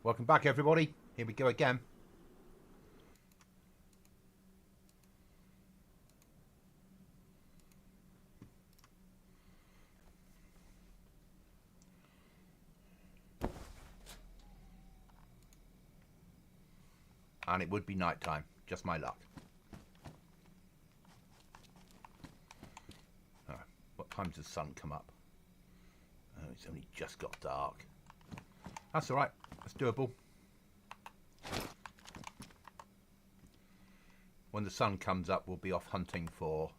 Welcome back, everybody. Here we go again. And it would be night time. Just my luck. Oh, what time does the sun come up? Oh, it's only just got dark. That's alright. That's doable. When the sun comes up, we'll be off hunting for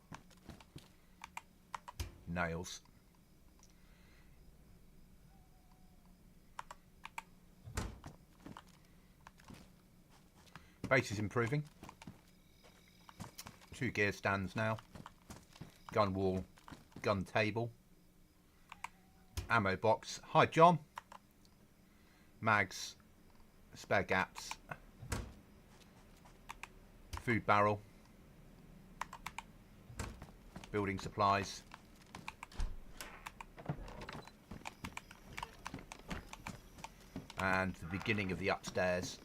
nails. Base is improving. 2 gear stands now. Gun wall, gun table. Ammo box. Hi, John. Mags, spare gaps. Food barrel. Building supplies. And the beginning of the upstairs.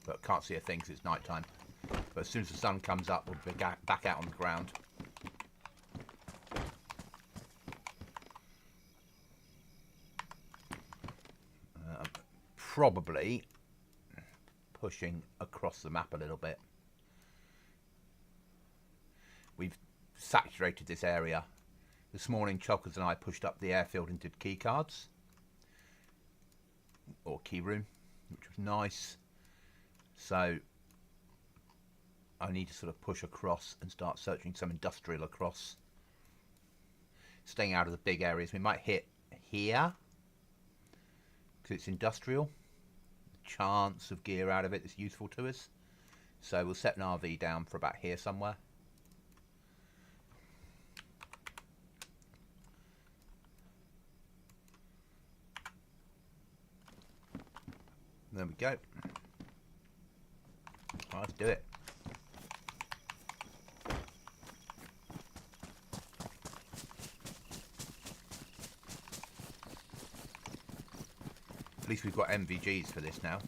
But can't see a thing because it's night time. But as soon as the sun comes up, we'll be back out on the ground. Probably pushing across the map a little bit. We've saturated this area. This morning, Chockers and I pushed up the airfield and did key cards. Or key room, which was nice. So I need to sort of push across and start searching some industrial across. Staying out of the big areas. We might hit here because it's industrial. The chance of gear out of it is useful to us. So we'll set an RV down for about here somewhere. There we go. Well, let's do it. At least we've got MVGs for this now.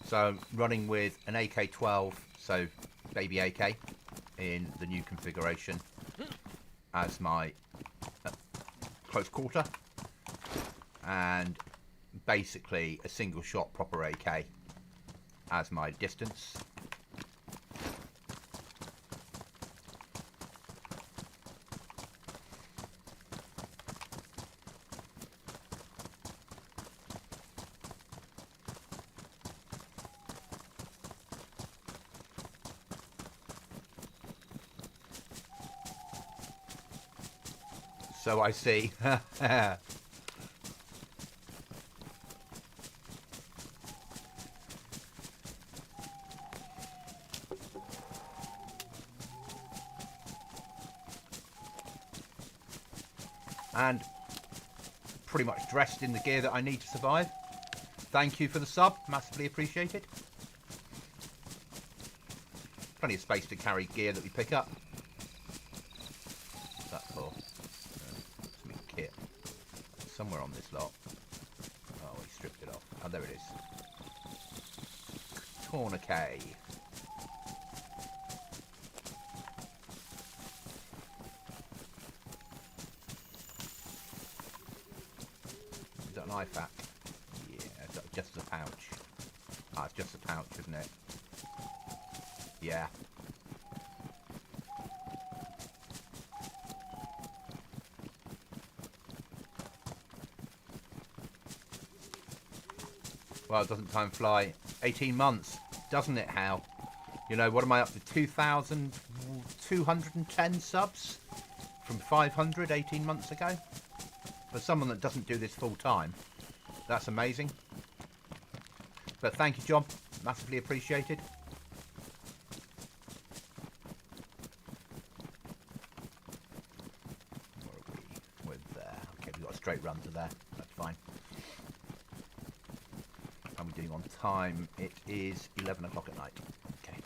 So I'm running with an AK-12, so baby AK, in the new configuration as my close quarter, and basically a single shot proper AK as my distance. So I see. And pretty much dressed in the gear that I need to survive. Thank you for the sub, massively appreciated. Plenty of space to carry gear that we pick up. What's that for? Some kit. Somewhere on this lot. Oh, he stripped it off. Oh, there it is. Tourniquet. Is that an IFAK? Yeah, it's just a pouch. Ah, it's just a pouch, isn't it? Yeah. Well, doesn't time fly? 18 months, doesn't it, Hal? You know, what am I up to? 2,210 subs from 500 18 months ago? For someone that doesn't do this full time, that's amazing. But thank you, John. Massively appreciated. Where are we? We're there. Okay, we've got a straight run to there. That's fine. How are we doing on time. It is 11 o'clock at night. Okay.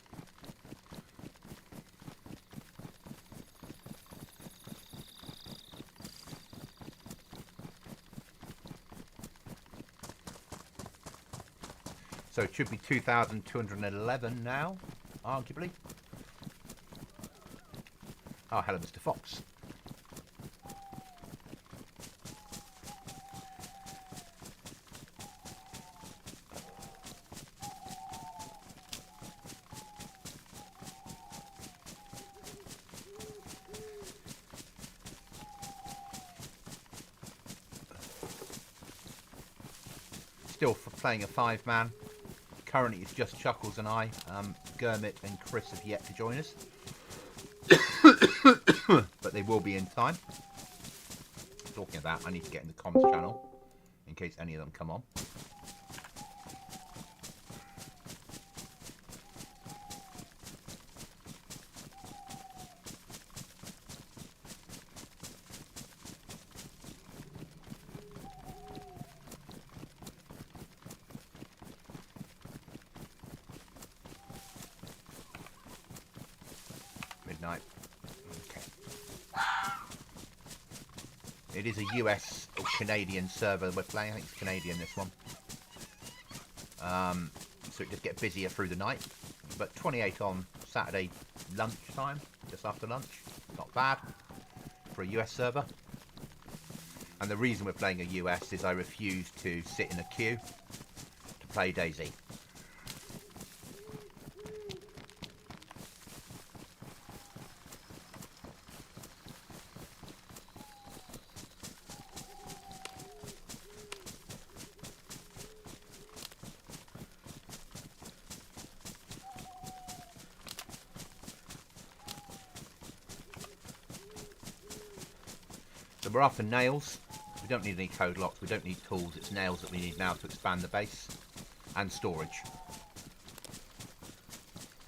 So it should be 2,211 now, arguably. Oh, hello, Mr. Fox. Still playing a 5-man. Currently it's just Chuckles and I. Gurmit and Chris have yet to join us. But they will be in time. Talking of that, I need to get in the comms channel in case any of them come on. Midnight. Okay. It is a US or Canadian server we're playing. I think it's Canadian, this one. So it just gets busier through the night. But 28 on Saturday lunchtime, just after lunch. Not bad for a US server. And the reason we're playing a US is I refuse to sit in a queue to play DayZ. So we're after nails. We don't need any code locks, we don't need tools, it's nails that we need now to expand the base. And storage.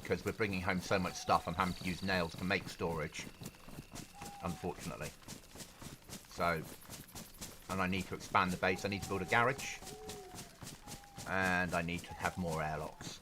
Because we're bringing home so much stuff, I'm having to use nails to make storage. Unfortunately. So, and I need to expand the base, I need to build a garage. And I need to have more airlocks.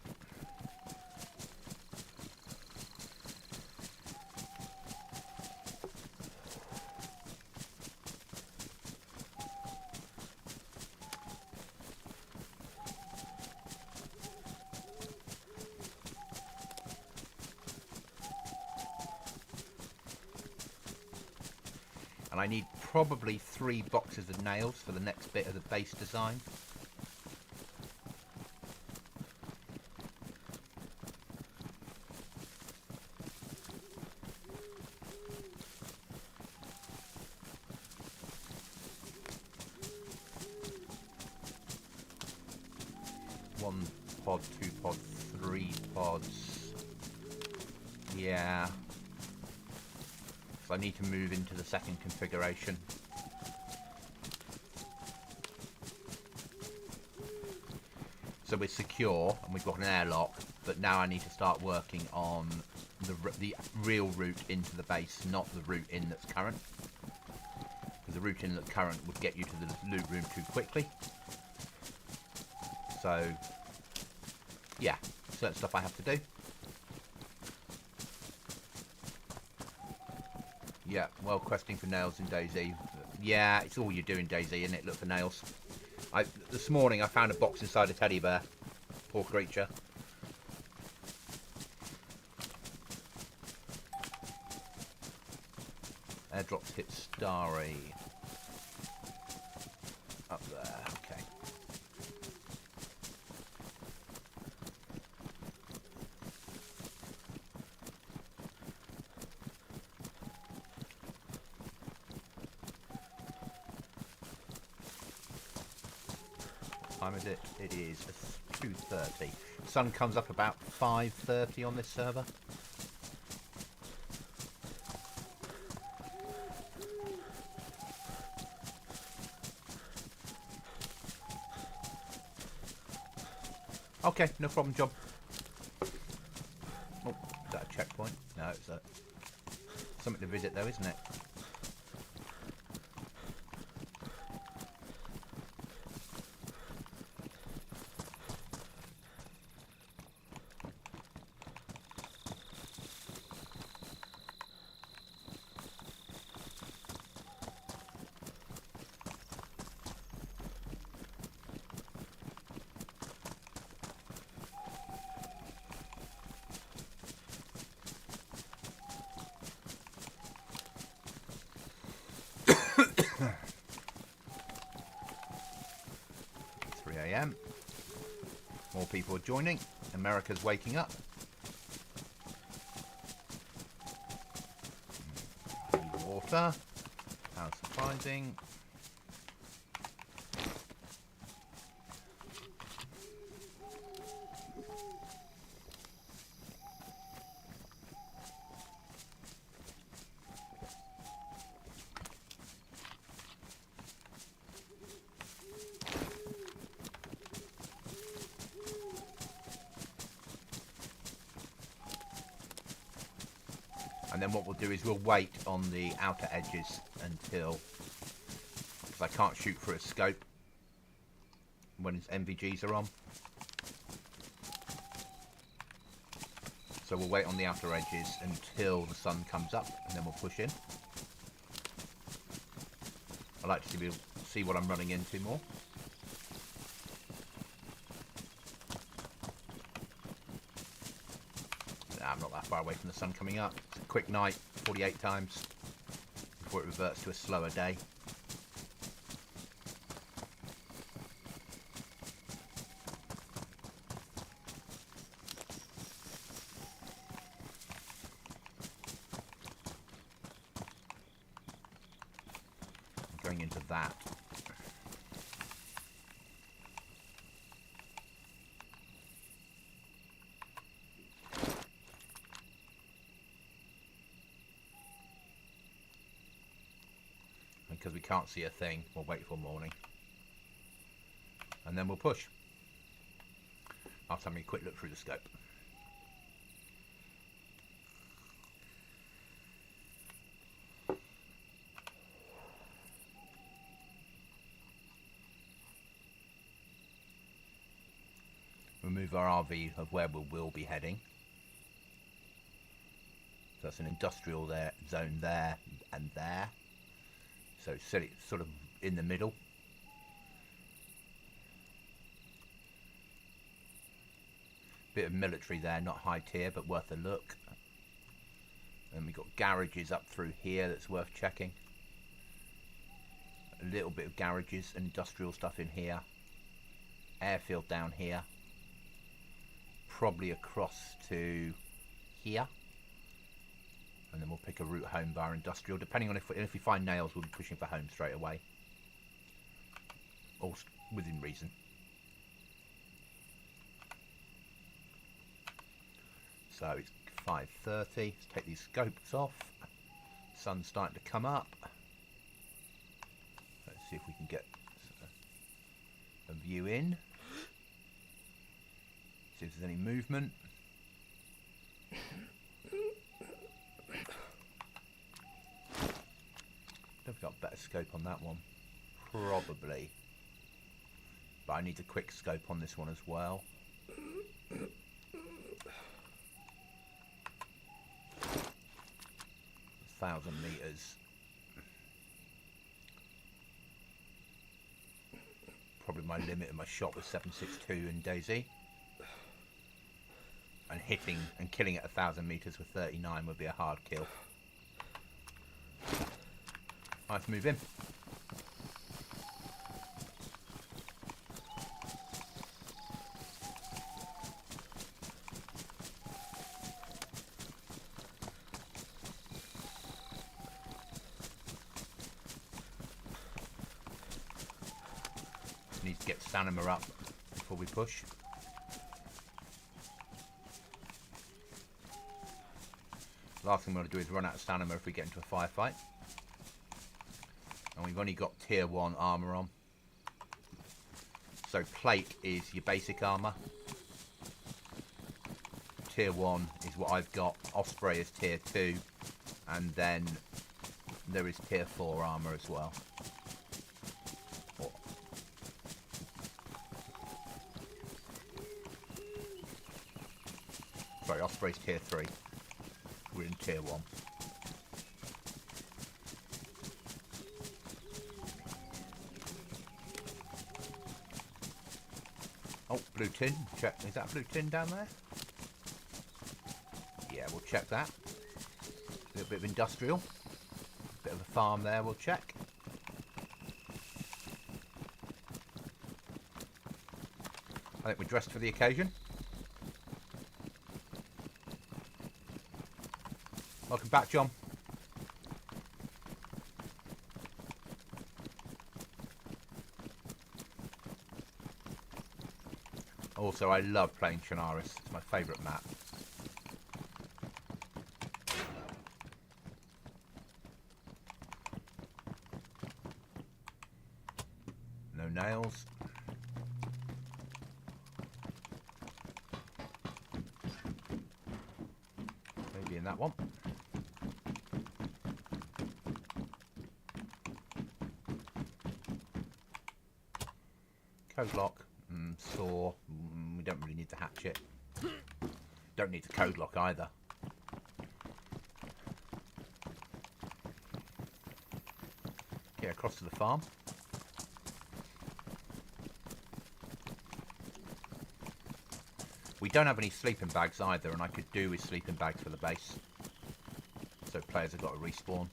And I need probably 3 boxes of nails for the next bit of the base design. One pod, 2 pod, 3 pods. Yeah. I need to move into the second configuration. So we're secure and we've got an airlock, but now I need to start working on the real route into the base, not the route in that's current. Because the route in that's current would get you to the loot room too quickly. So, yeah, certain stuff I have to do. Yeah, well, questing for nails in DayZ. Yeah, it's all you do in DayZ, isn't it? Look for nails. This morning I found a box inside a teddy bear. Poor creature. Airdrops hit Starry. Up there, okay. Time is it? It is 2:30. Sun comes up about 5:30 on this server. Okay, no problem, job. Oh, is that a checkpoint? No, it's something to visit though, isn't it? 3 a.m. More people are joining. America's waking up. Need water. Power surprising. And then what we'll do is we'll wait on the outer edges until, because I can't shoot through a scope when its NVGs are on. So we'll wait on the outer edges until the sun comes up, and then we'll push in. I like to see what I'm running into more. I'm not that far away from the sun coming up. It's a quick night, 48 times, before it reverts to a slower day. I'm going into that. Because we can't see a thing, we'll wait till morning. And then we'll push. After having a quick look through the scope. We'll move our RV of where we will be heading. So that's an industrial zone there and there. So it's sort of in the middle. Bit of military there, not high tier, but worth a look. And we've got garages up through here that's worth checking. A little bit of garages and industrial stuff in here. Airfield down here. Probably across to here. And then we'll pick a route home via industrial. Depending on if we find nails, we'll be pushing for home straight away. All within reason. So it's 5:30. Let's take these scopes off. Sun's starting to come up. Let's see if we can get a view in. See if there's any movement. I've got a better scope on that one, probably, but I need a quick scope on this one as well. 1,000 meters. Probably my limit of my shot was 7.62 in DayZ, and hitting and killing at 1,000 meters with 39 would be a hard kill. Let's move in. Need to get stamina up before we push. Last thing we want to do is run out of stamina if we get into a firefight. And we've only got tier 1 armour on. So plate is your basic armour. Tier 1 is what I've got. Osprey is tier 2. And then there is tier 4 armour as well. Sorry, Osprey's tier 3. We're in tier 1. Oh, blue tin. Check. Is that blue tin down there? Yeah, we'll check that. A little bit of industrial. Bit of a farm there, we'll check. I think we're dressed for the occasion. Welcome back, John. Also, I love playing Chernarus. It's my favourite map. No nails. Maybe in that one. Code lock. Saw. We don't really need the hatchet. Don't need the code lock either. Get across to the farm. We don't have any sleeping bags either, and I could do with sleeping bags for the base. So players have got to respawn.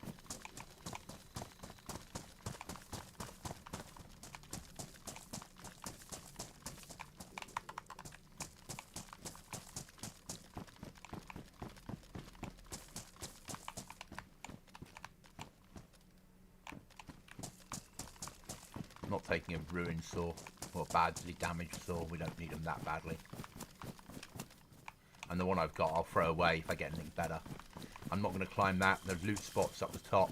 Not taking a ruined saw or a badly damaged saw. We don't need them that badly. And the one I've got I'll throw away if I get anything better. I'm not going to climb that. There's loot spots up the top.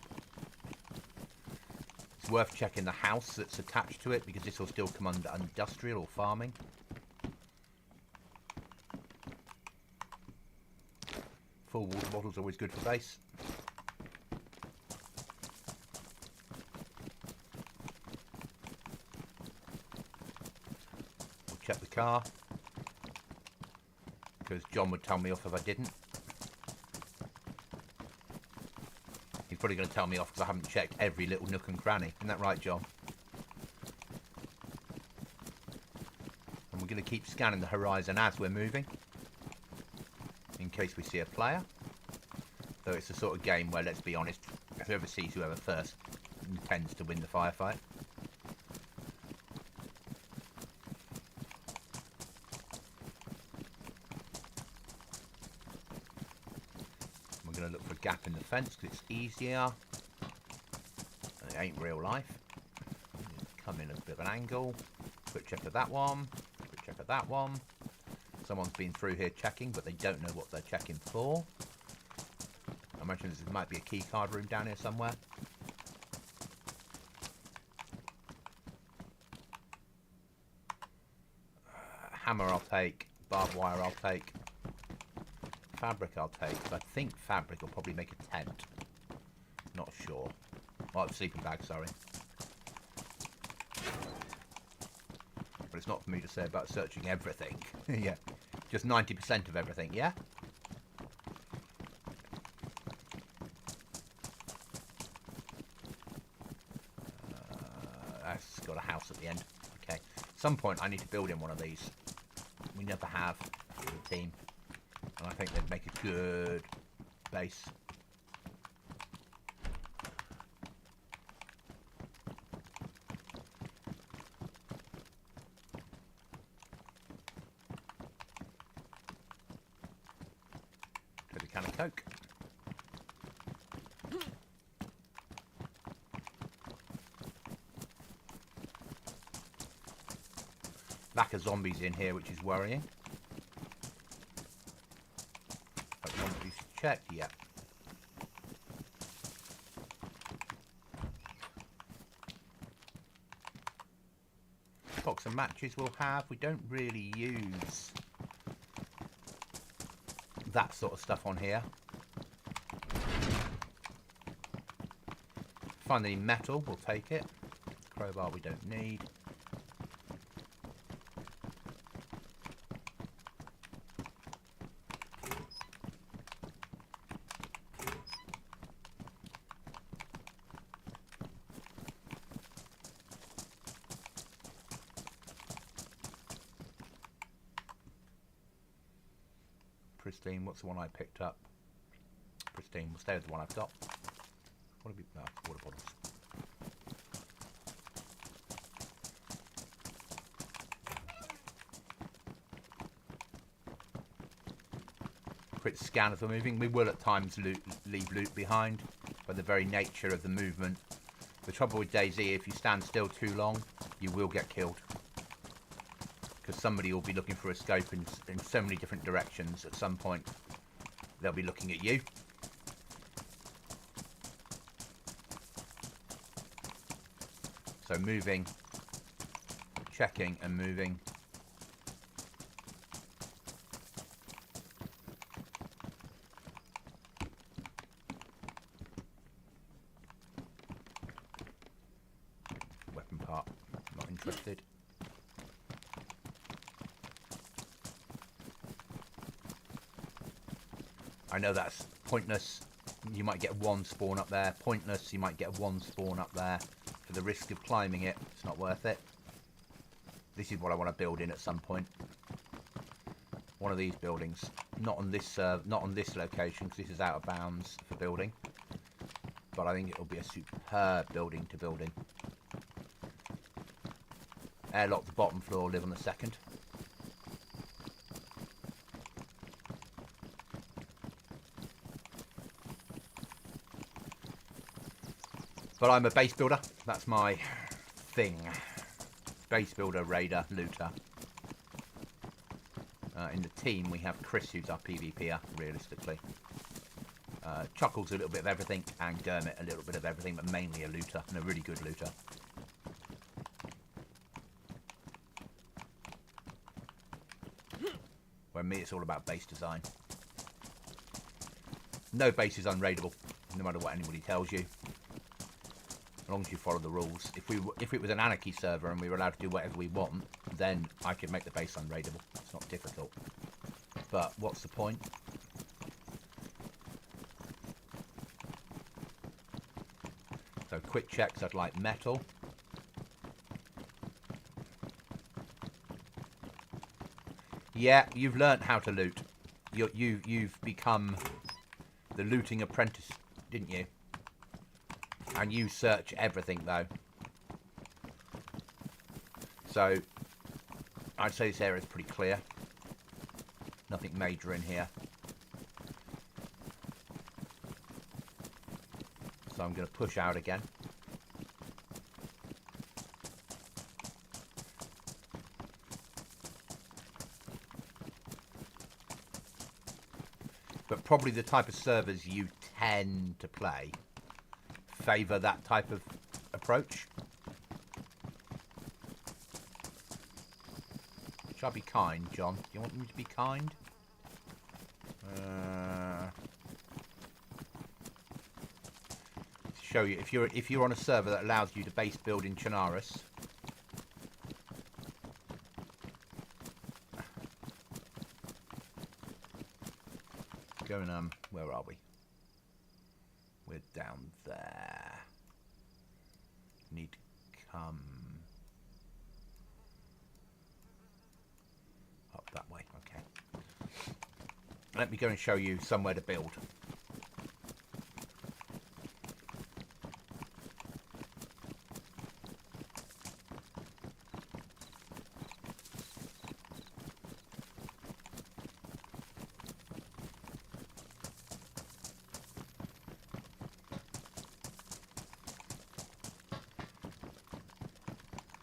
It's worth checking the house that's attached to it because this will still come under industrial or farming. Full water bottle's always good for base. We'll check the car. Because John would tell me off if I didn't. He's probably going to tell me off because I haven't checked every little nook and cranny. Isn't that right, John? And we're going to keep scanning the horizon as we're moving. In case we see a player. Though it's the sort of game where, let's be honest, whoever sees whoever first tends to win the firefight. Going to look for a gap in the fence because it's easier and it ain't real life. Come in a bit of an angle. Quick check of that one. Quick check of that one. Someone's been through here checking, but they don't know what they're checking for. I imagine this might be a key card room down here somewhere. Hammer I'll take. Barbed wire I'll take. Fabric I'll take, but I think fabric will probably make a tent. Not sure. Oh, a sleeping bag, sorry. But it's not for me to say about searching everything. Yeah, just 90% of everything, yeah? That's got a house at the end. Okay. At some point I need to build in one of these. We never have for the team. And I think they'd make a good base. Take a can of Coke. Lack of zombies in here, which is worrying. Checked, yeah. Box of matches we'll have. We don't really use that sort of stuff on here. Find any metal, we'll take it. Crowbar we don't need. Pristine, what's the one I picked up? Pristine, we'll stay with the one I've got. What have we, no, water bottles. quick scan as we're moving. We will at times leave loot behind by the very nature of the movement. The trouble with DayZ, if you stand still too long, you will get killed. Because somebody will be looking for a scope in so many different directions. At some point, they'll be looking at you. So moving, checking and moving. Weapon part, not interested. I know that's pointless. You might get one spawn up there. Pointless, you might get one spawn up there. For the risk of climbing it, it's not worth it. This is what I want to build in at some point. One of these buildings. Not on this location, because this is out of bounds for building. But I think it'll be a superb building to build in. Airlock the bottom floor, live on the second. But I'm a base builder. That's my thing. Base builder, raider, looter. In the team, we have Chris, who's our PvPer, realistically. Chuckles a little bit of everything, and Dermot a little bit of everything, but mainly a looter, and a really good looter. Where me, it's all about base design. No base is unraidable, no matter what anybody tells you. As long as you follow the rules. If it was an anarchy server and we were allowed to do whatever we want, then I could make the base unraidable. It's not difficult. But what's the point? So quick checks, I'd like metal. Yeah, you've learnt how to loot. You've become the looting apprentice, didn't you? And you search everything, though. So, I'd say this area is pretty clear. Nothing major in here. So I'm going to push out again. But probably the type of servers you tend to play favour that type of approach. Shall I be kind, John? Do you want me to be kind? Show you if you're on a server that allows you to base build in Chernarus. Going where are we? We're down there. Need to come up that way. Okay. Let me go and show you somewhere to build.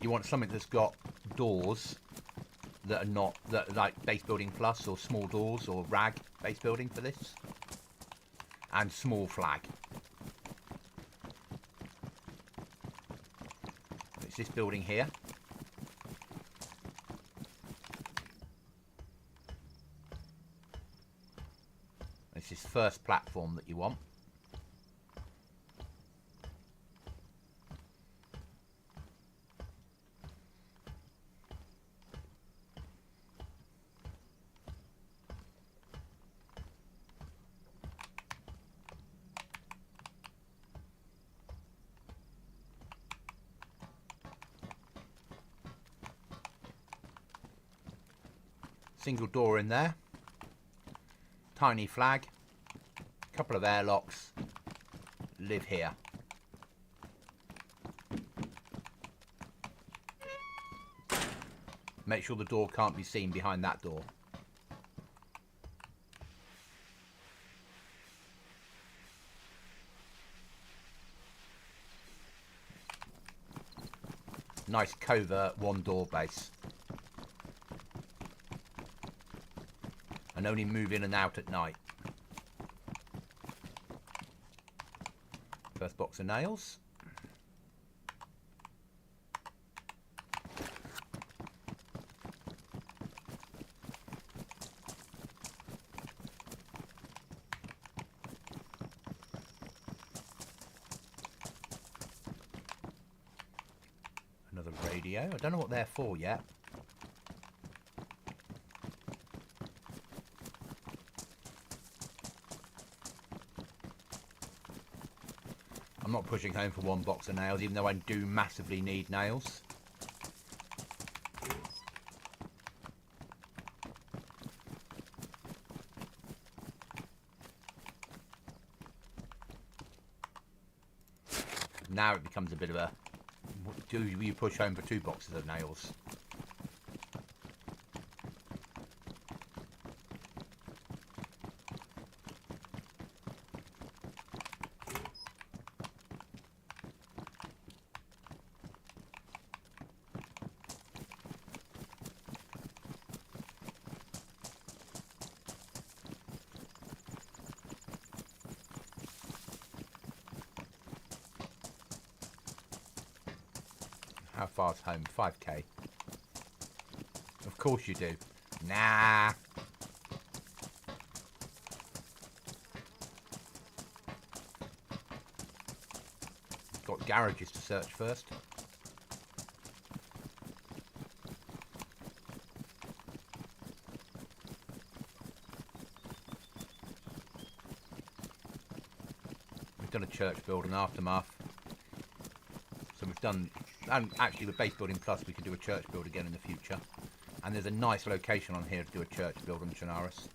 You want something that's got doors that are not like base building plus or small doors or rag base building for this, and small flag. It's this building here. It's this first platform that you want. Single door in there, tiny flag, couple of airlocks, live here. Make sure the door can't be seen behind that door. Nice covert one-door base. And only move in and out at night. First box of nails. Another radio. I don't know what they're for yet. I'm not pushing home for one box of nails, even though I do massively need nails. Now it becomes a bit of a... Do you push home for 2 boxes of nails? How far's home? 5k. Of course you do. Nah. Got garages to search first. We've done a church build and aftermath. So we've done... And actually with Base Building Plus we can do a church build again in the future. And there's a nice location on here to do a church build on Chernarus.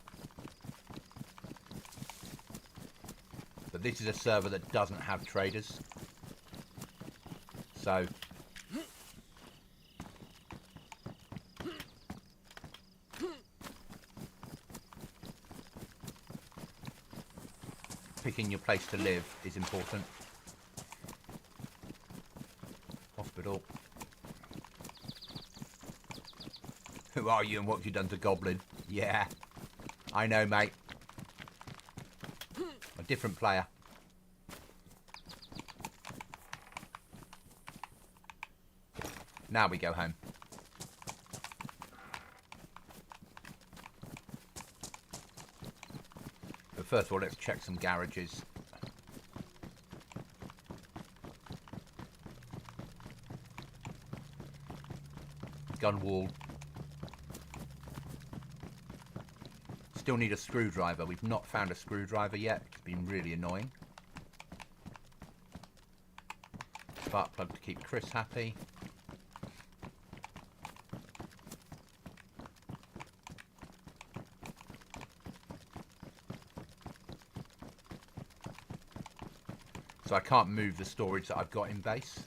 But this is a server that doesn't have traders. So... picking your place to live is important. Hospital. Who are you and what have you done to Goblin? Yeah, I know, mate. A different player. Now we go home. But first of all, let's check some garages. Gun wall. Still need a screwdriver. We've not found a screwdriver yet. It's been really annoying. Spark plug to keep Chris happy. So I can't move the storage that I've got in base.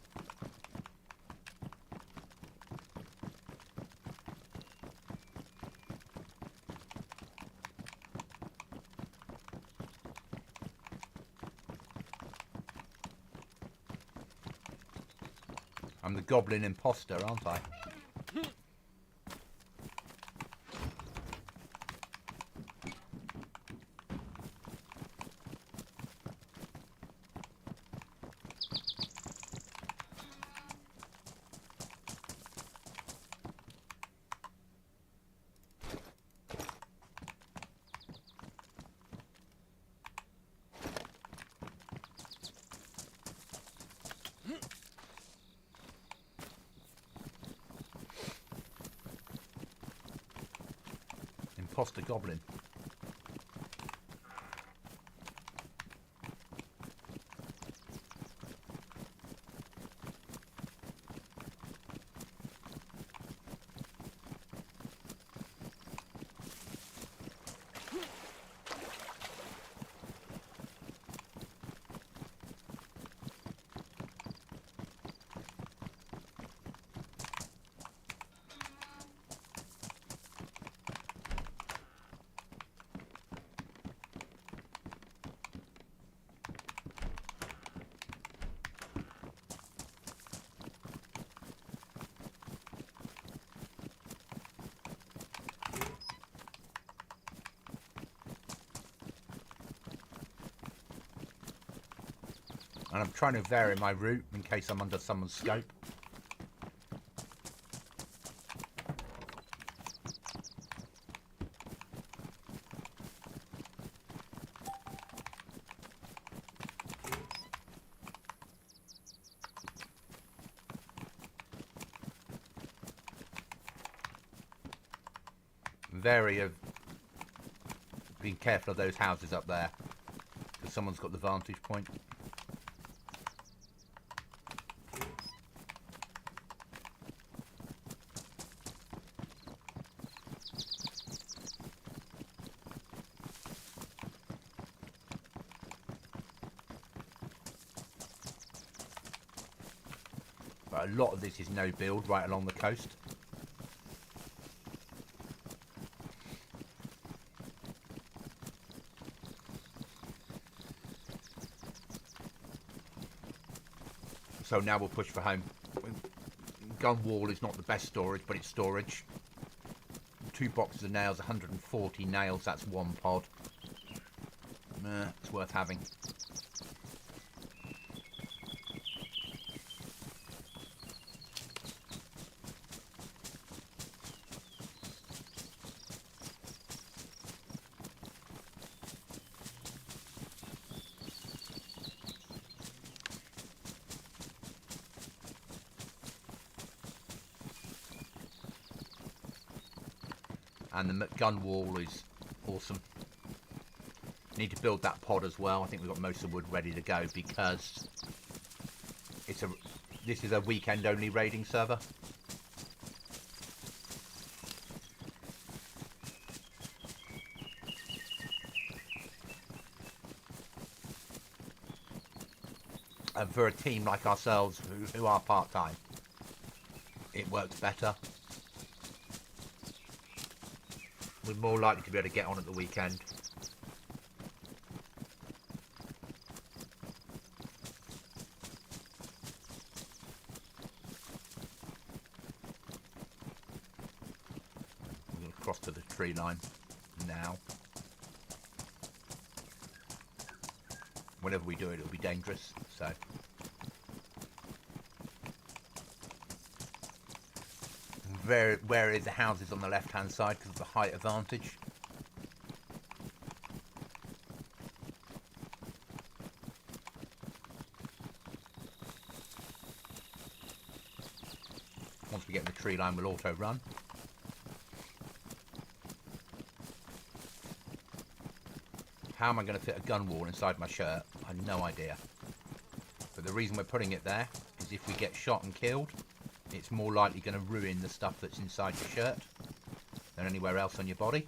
I'm the Goblin imposter, aren't I? Imposter Goblin. And I'm trying to vary my route in case I'm under someone's scope. Vary of being careful of those houses up there, because someone's got the vantage point. But a lot of this is no build right along the coast. So now we'll push for home. Gun wall is not the best storage, but it's storage. 2 boxes of nails, 140 nails, that's 1 pod. It's worth having. And the gun wall is awesome. Need to build that pod as well. I think we've got most of the wood ready to go because this is a weekend only raiding server. And for a team like ourselves who are part-time, it works better. We're more likely to be able to get on at the weekend. I'm going to cross to the tree line now. Whenever we do it, it'll be dangerous, so... Where is the houses on the left hand side because of the height advantage. Once we get in the tree line, we'll auto run. How am I going to fit a gun wall inside my shirt? I have no idea. But the reason we're putting it there is if we get shot and killed, it's more likely going to ruin the stuff that's inside your shirt than anywhere else on your body.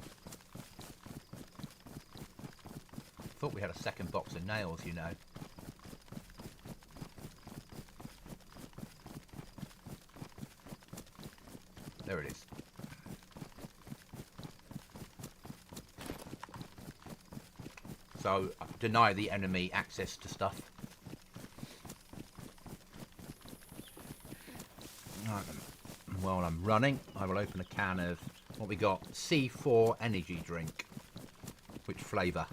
Thought we had a second box of nails, you know. There it is. So, deny the enemy access to stuff. While I'm running, I will open a can of what we got, C4 energy drink. Which flavour?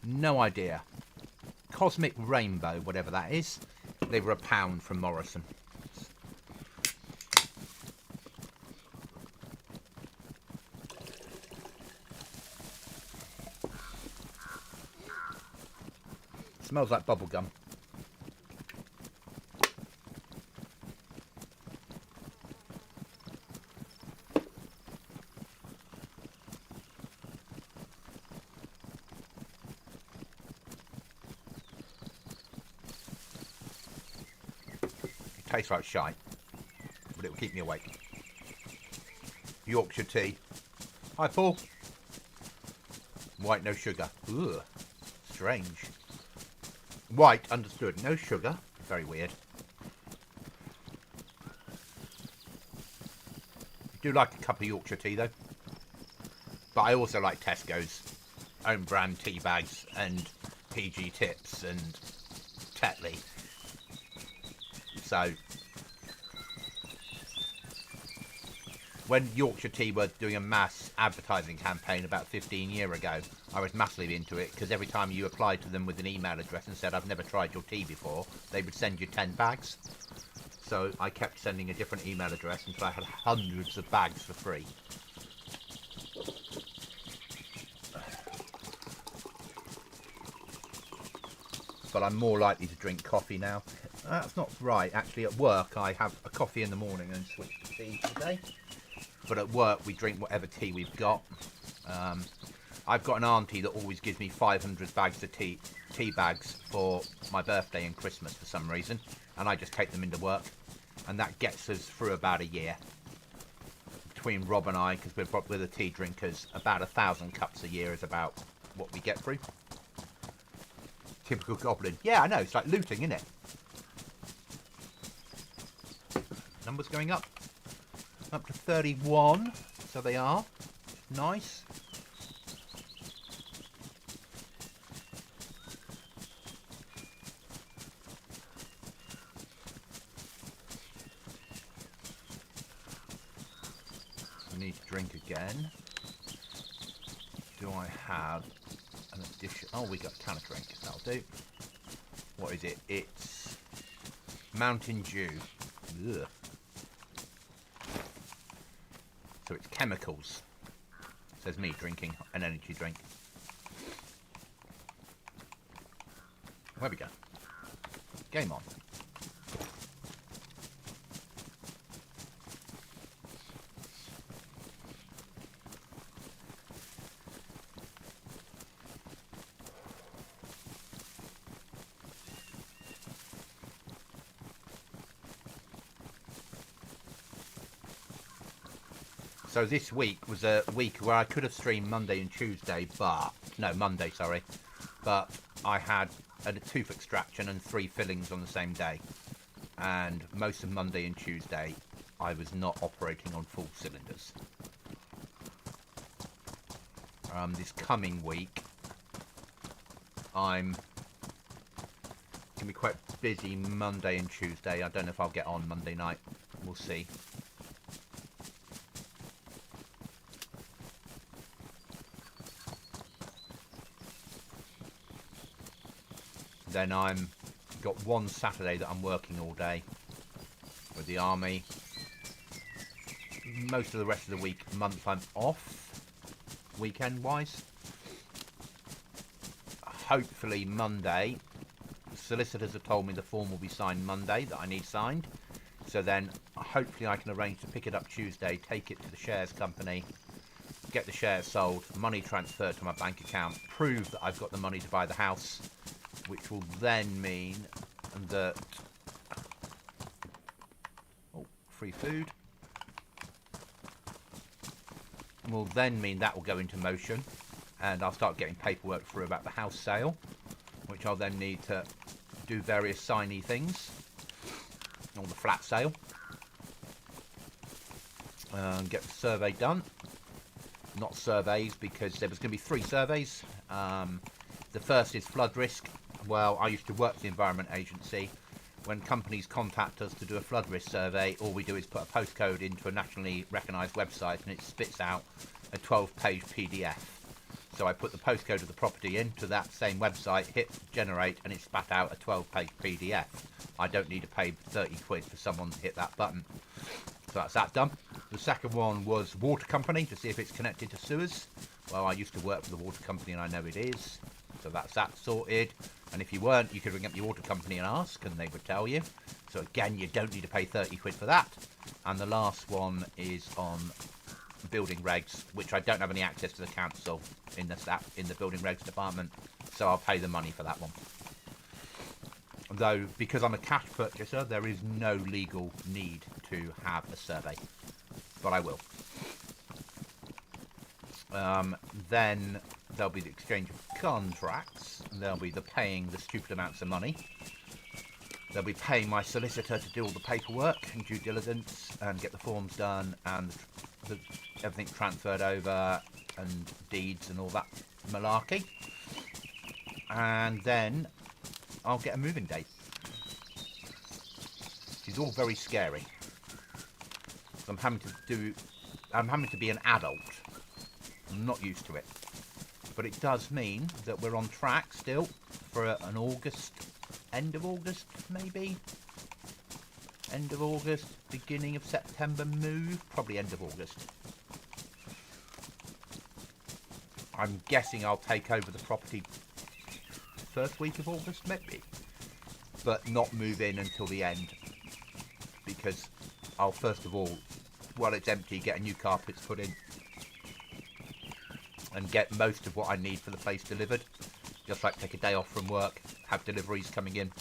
No idea. Cosmic Rainbow, whatever that is. They were £1 from Morrison. Smells like bubble gum. Tastes like shite, but it will keep me awake. Yorkshire tea. Hi, Paul. White, no sugar. Ugh, strange. White, understood. No sugar. Very weird. I do like a cup of Yorkshire tea, though. But I also like Tesco's own brand tea bags and PG Tips and Tetley. So, when Yorkshire Tea were doing a mass advertising campaign about 15 years ago, I was massively into it, because every time you applied to them with an email address and said, I've never tried your tea before, they would send you 10 bags. So I kept sending a different email address until I had hundreds of bags for free. But I'm more likely to drink coffee now. That's not right. Actually, at work, I have a coffee in the morning and switch to tea today. But at work, we drink whatever tea we've got. I've got an auntie that always gives me 500 bags of tea bags for my birthday and Christmas for some reason. And I just take them into work. And that gets us through about a year. Between Rob and I, because we're the tea drinkers, about 1,000 cups a year is about what we get through. Typical goblin. Yeah, I know. It's like looting, isn't it? Numbers going up. Up to 31. So they are. Nice. I need to drink again. Do I have an addition? Oh, we got a can of drink. That'll do. What is it? It's Mountain Dew. Ugh. So it's chemicals. Says me drinking an energy drink. There we go. Game on. So this week was a week where I could have streamed Monday and Tuesday, but... No, Monday, sorry. But I had a tooth extraction and 3 fillings on the same day. And most of Monday and Tuesday, I was not operating on full cylinders. This coming week, I'm going to be quite busy Monday and Tuesday. I don't know if I'll get on Monday night. We'll see. Then I'm got one Saturday that I'm working all day with the army. Most of the rest of the month I'm off, weekend wise. Hopefully Monday, solicitors have told me the form will be signed Monday that I need signed. So then hopefully I can arrange to pick it up Tuesday, take it to the shares company, get the shares sold, money transferred to my bank account, prove that I've got the money to buy the house, which will then mean that... Oh, free food. Will then mean that will go into motion, and I'll start getting paperwork through about the house sale, which I'll then need to do various signy things, or the flat sale, get the survey done. Not surveys, because there was going to be 3 surveys. The first is flood risk. Well, I used to work for the Environment Agency. When companies contact us to do a flood risk survey, all we do is put a postcode into a nationally recognised website and it spits out a 12-page PDF. So I put the postcode of the property into that same website, hit generate, and it spat out a 12-page PDF. I don't need to pay 30 quid for someone to hit that button. So that's that done. The second one was water company, to see if it's connected to sewers. Well, I used to work for the water company and I know it is. So that's that sorted. And if you weren't, you could ring up your water company and ask, and they would tell you. So again, you don't need to pay 30 quid for that. And the last one is on building regs, which I don't have any access to the council in the building regs department. So I'll pay the money for that one. Though, because I'm a cash purchaser, there is no legal need to have a survey. But I will. Then there'll be the exchange of contracts. There'll be the paying the stupid amounts of money. They'll be paying my solicitor to do all the paperwork and due diligence and get the forms done and everything transferred over and deeds and all that malarkey. And then I'll get a moving date. It's all very scary. So I'm having to do I'm having to be an adult. I'm not used to it. But it does mean that we're on track still for an August, end of August maybe? End of August, beginning of September move? Probably end of August. I'm guessing I'll take over the property first week of August maybe. But not move in until the end. Because I'll first of all, while it's empty, get a new carpets put in. And get most of what I need for the place delivered. Just like take a day off from work, have deliveries coming in.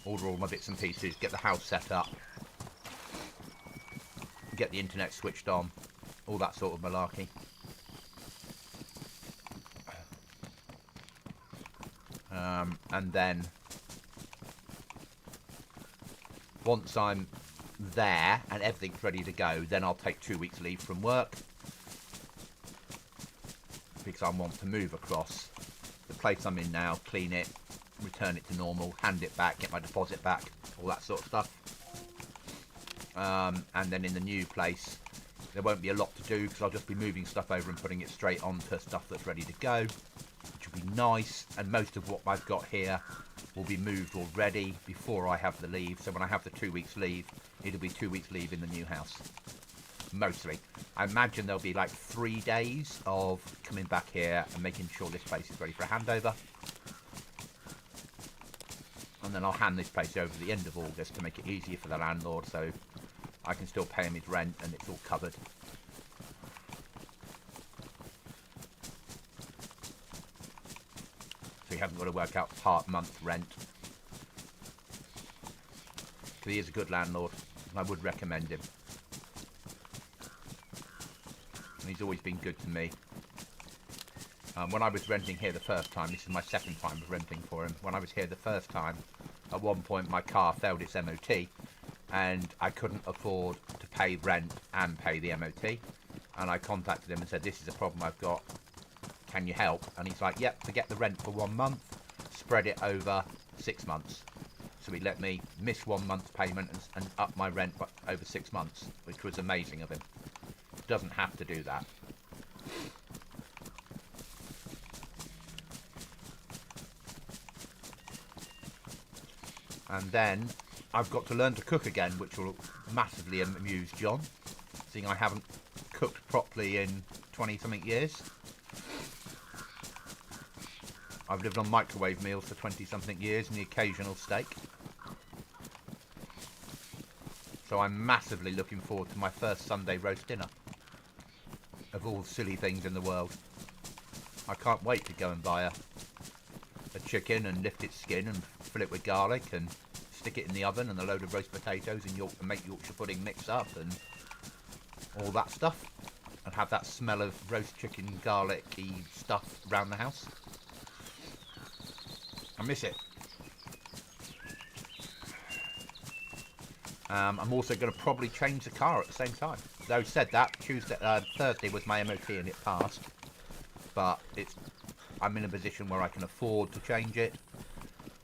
Order all my bits and pieces, get the house set up. Get the internet switched on. All that sort of malarkey. And then once I'm there and everything's ready to go, then I'll take 2 weeks leave from work. Because I want to move across the place I'm in now, clean it, return it to normal, hand it back, get my deposit back, all that sort of stuff. And then in the new place, there won't be a lot to do because I'll just be moving stuff over and putting it straight onto stuff that's ready to go, which will be nice. And most of what I've got here will be moved already before I have the leave. So when I have the 2 weeks leave, it'll be 2 weeks leave in the new house. Mostly. I imagine there'll be like 3 days of coming back here and making sure this place is ready for a handover. And then I'll hand this place over at the end of August to make it easier for the landlord so I can still pay him his rent and it's all covered. So you haven't got to work out part month rent. Because he is a good landlord. And I would recommend him. And he's always been good to me. When I was renting here the first time, this is my second time of renting for him. When I was here the first time, at one point my car failed its MOT and I couldn't afford to pay rent and pay the MOT. And I contacted him and said, this is a problem I've got. Can you help? And he's like, yep, forget the rent for 1 month, spread it over 6 months. So he let me miss 1 month's payment and up my rent over 6 months, which was amazing of him. Doesn't have to do that. And then I've got to learn to cook again, which will massively amuse John, seeing I haven't cooked properly in 20-something years. I've lived on microwave meals for 20-something years and the occasional steak. So I'm massively looking forward to my first Sunday roast dinner. Of all silly things in the world. I can't wait to go and buy a chicken and lift its skin and fill it with garlic and stick it in the oven and a load of roast potatoes and make Yorkshire pudding mix up and all that stuff. And have that smell of roast chicken garlic-y stuff around the house. I miss it. I'm also going to probably change the car at the same time. Though said that, Thursday was my MOT and it passed. But I'm in a position where I can afford to change it.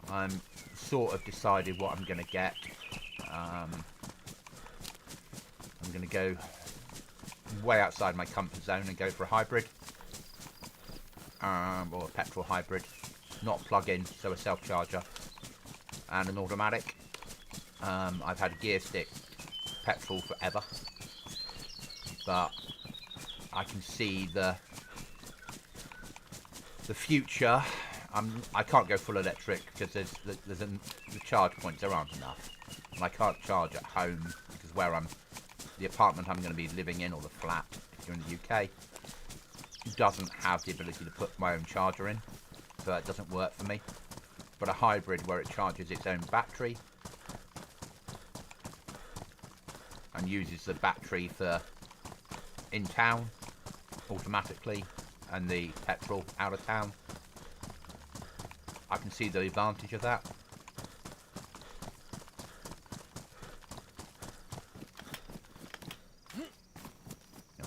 I'm sort of decided what I'm going to get. I'm going to go way outside my comfort zone and go for a hybrid. Or a petrol hybrid. Not plug-in, so a self-charger. And an automatic. I've had a gear stick petrol forever, but I can see the future. I can't go full electric because the charge points, there aren't enough, and I can't charge at home because the apartment I'm going to be living in, or the flat if you're in the UK, doesn't have the ability to put my own charger in, so that doesn't work for me. But a hybrid where it charges its own battery and uses the battery for in town automatically and the petrol out of town. I can see the advantage of that.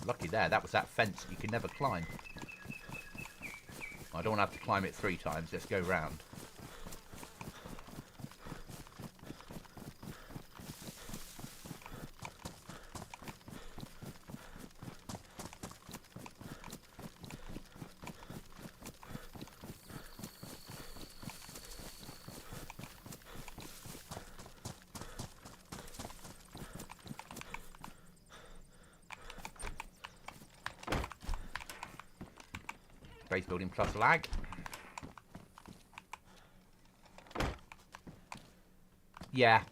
Lucky there, that was that fence you can never climb. I don't want to have to climb it 3 times, let's go round. Base building plus lag. Yeah.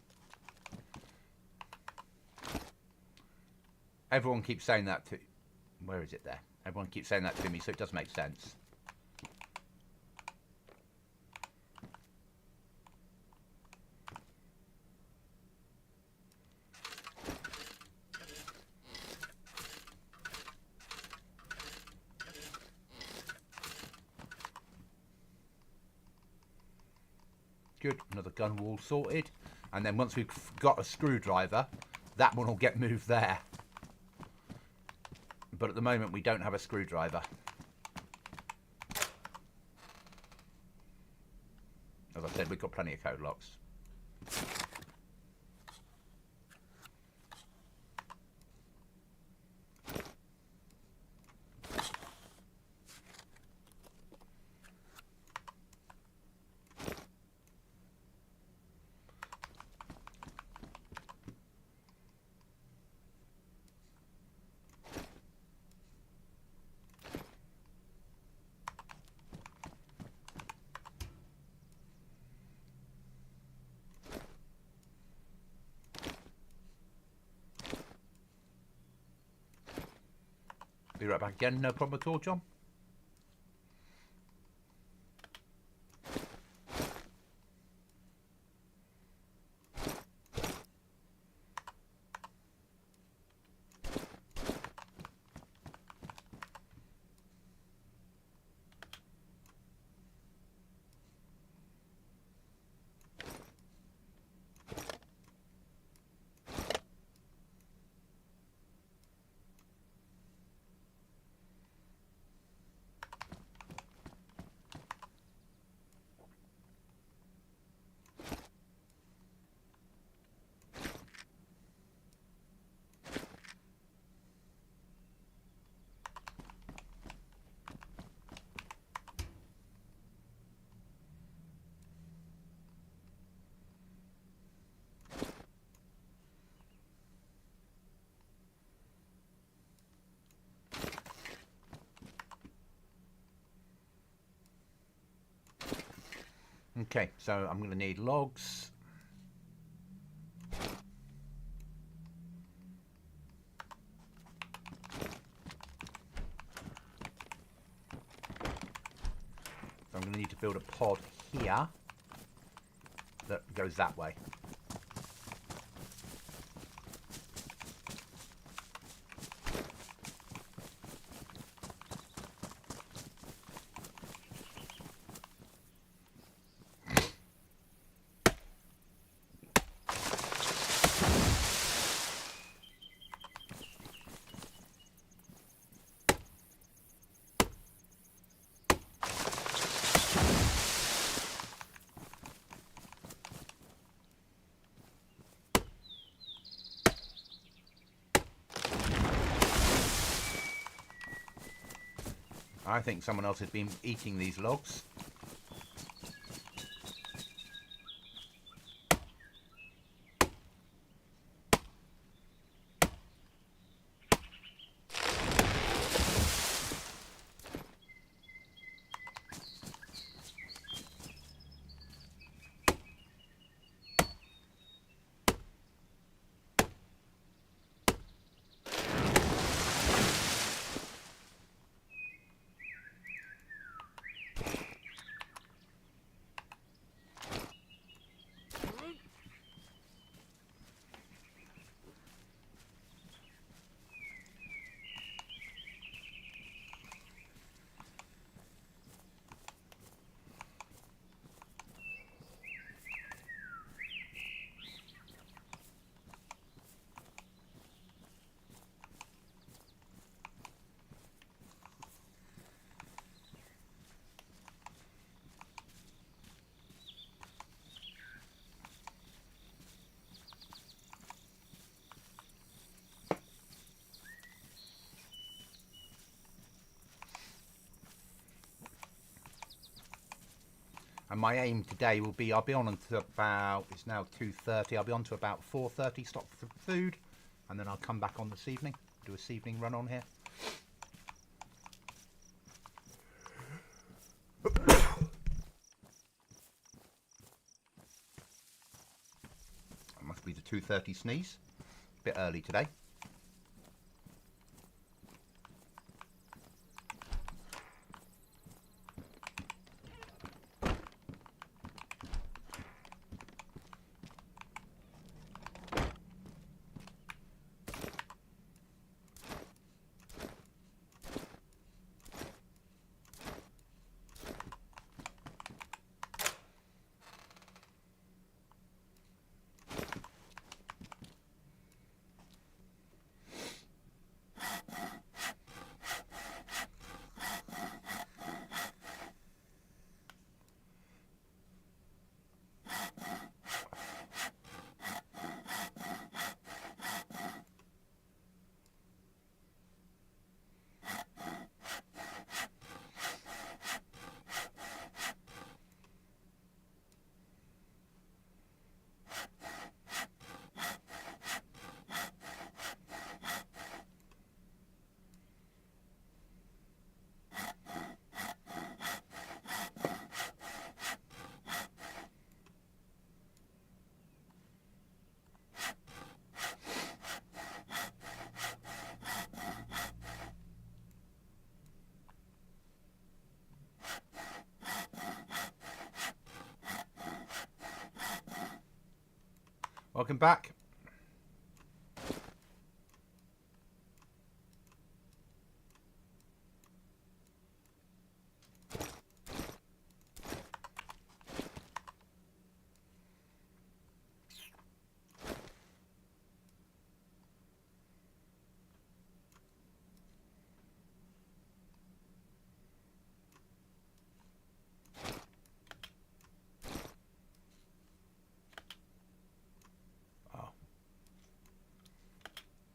Everyone keeps saying that to... Where is it there? Everyone keeps saying that to me, so it does make sense. Good, another gun wall sorted. And then once we've got a screwdriver, that one will get moved there. But at the moment we don't have a screwdriver. As I said, we've got plenty of code locks. Be right back again, no problem at all, John. Okay, so I'm going to need logs. So I'm going to need to build a pod here that goes that way. I think someone else has been eating these logs. And my aim today will be, I'll be on until about, it's now 2:30, I'll be on to about 4:30, stop for food, and then I'll come back on this evening, do a evening run on here. Must be the 2:30 sneeze. A bit early today. Welcome back.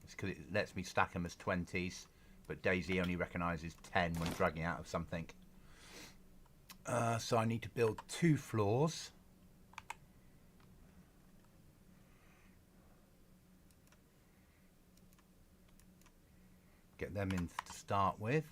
Because it lets me stack them as 20s, but DayZ only recognises 10 when dragging out of something. So I need to build 2 floors. Get them in to start with.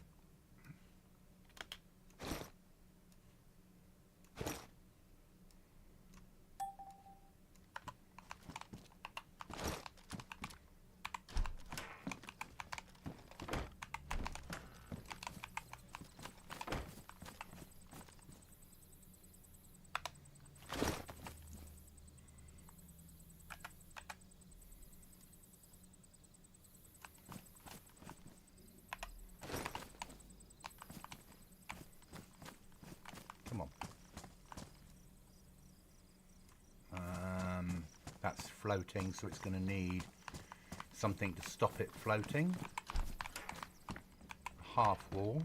That's floating, so it's going to need something to stop it floating. Half wall.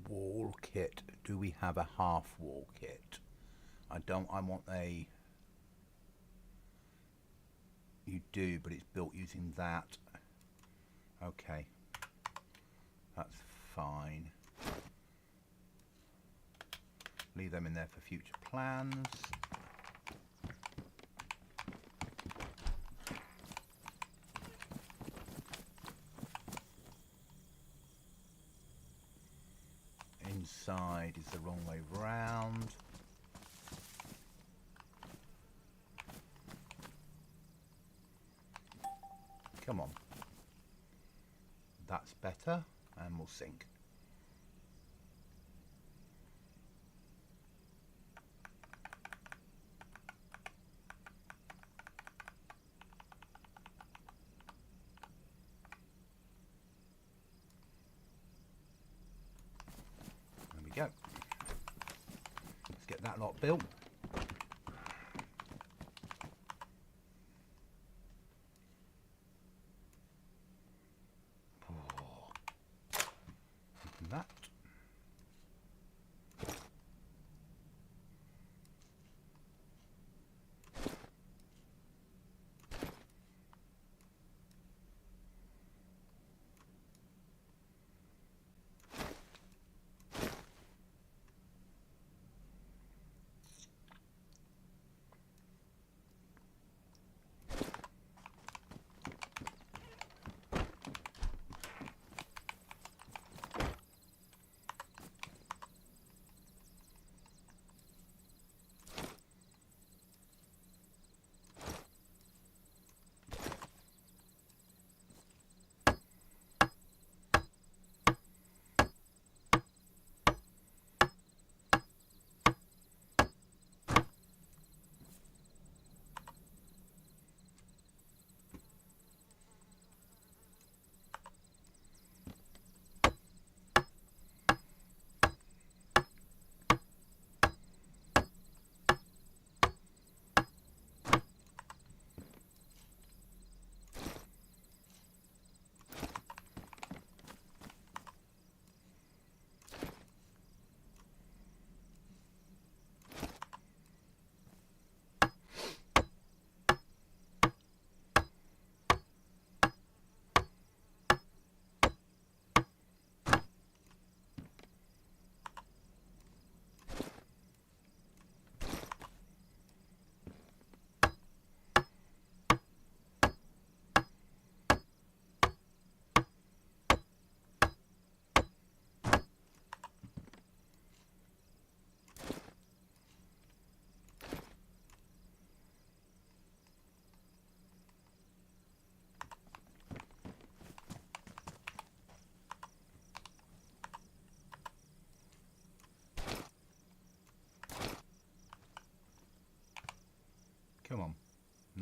Wall kit. Do we have a half wall kit? I don't. I want a... You do, but it's built using that. Okay, that's fine. Leave them in there for future plans. Inside is the wrong way round. Come on. That's better, and we'll sink. There we go. Let's get that lot built. That.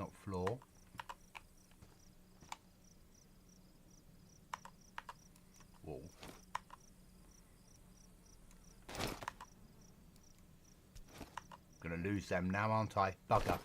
not floor. Wall. Gonna lose them now, aren't I? Bugger.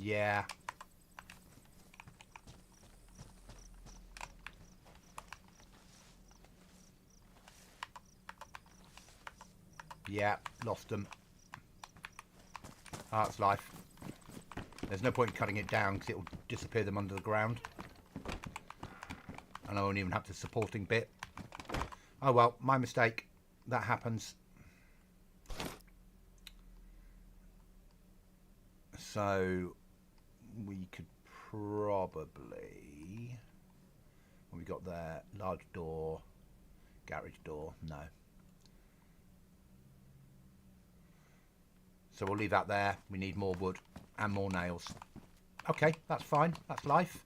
Yeah. Yeah, lost them. That's life. There's no point in cutting it down because it'll disappear them under the ground. And I won't even have the supporting bit. Oh well, my mistake. That happens. So we could probably... What we got there? Large door. Garage door. No. So we'll leave that there. We need more wood and more nails. Okay, that's fine. That's life.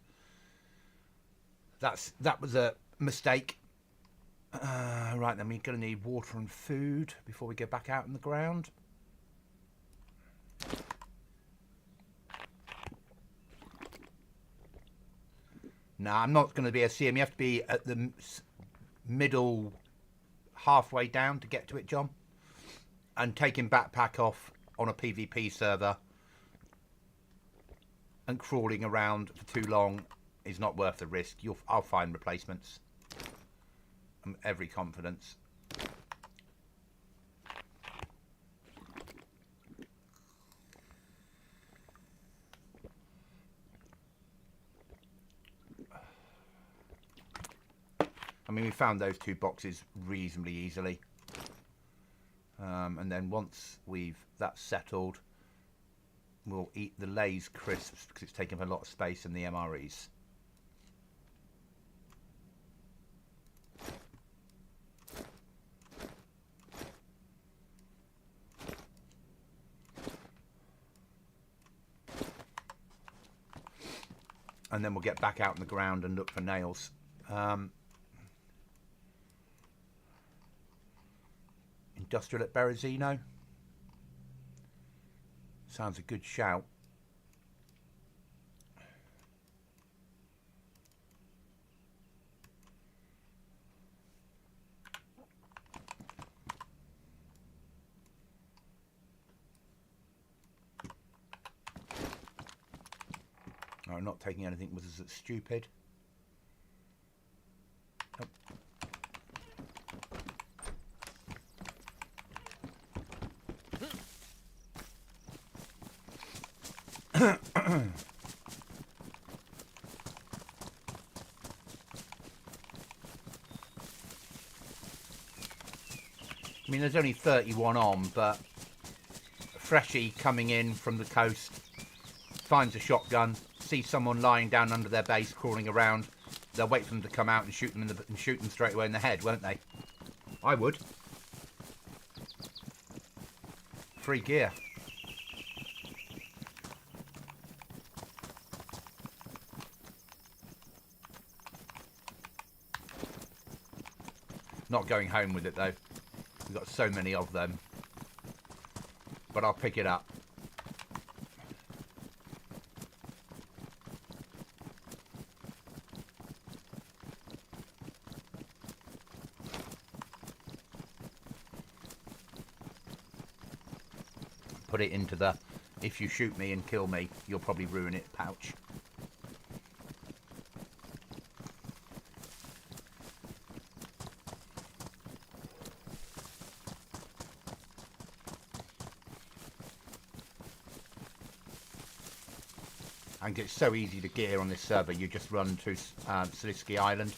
That was a mistake. Right, then we're going to need water and food before we get back out in the ground. No, I'm not going to be a CM. You have to be at the middle, halfway down to get to it, John. And taking backpack off on a PvP server and crawling around for too long is not worth the risk. I'll find replacements. I'm every confidence. I mean, we found those two boxes reasonably easily. And then once that's settled, we'll eat the Lay's crisps because it's taking up a lot of space in the MREs. And then we'll get back out in the ground and look for nails. Industrial at Berezino. Sounds a good shout. Oh, I'm not taking anything. Was it stupid? Oh. I mean, there's only 31 on, but Freshie coming in from the coast finds a shotgun, sees someone lying down under their base, crawling around. They'll wait for them to come out and shoot them straight away in the head, won't they? I would. Free gear. Not going home with it though. We've got so many of them. But I'll pick it up. Put it into the if you shoot me and kill me, you'll probably ruin it pouch. And it's so easy to gear on this server. You just run to Salisky Island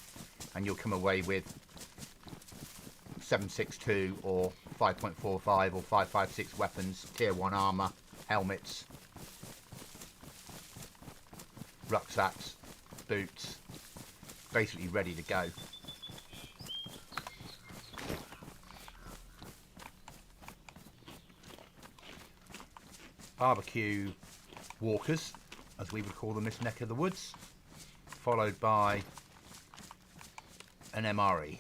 and you'll come away with 7.62 or 5.45 or 5.56 weapons, tier 1 armour, helmets, rucksacks, boots, basically ready to go. Barbecue walkers, as we would call them this neck of the woods, followed by an MRE.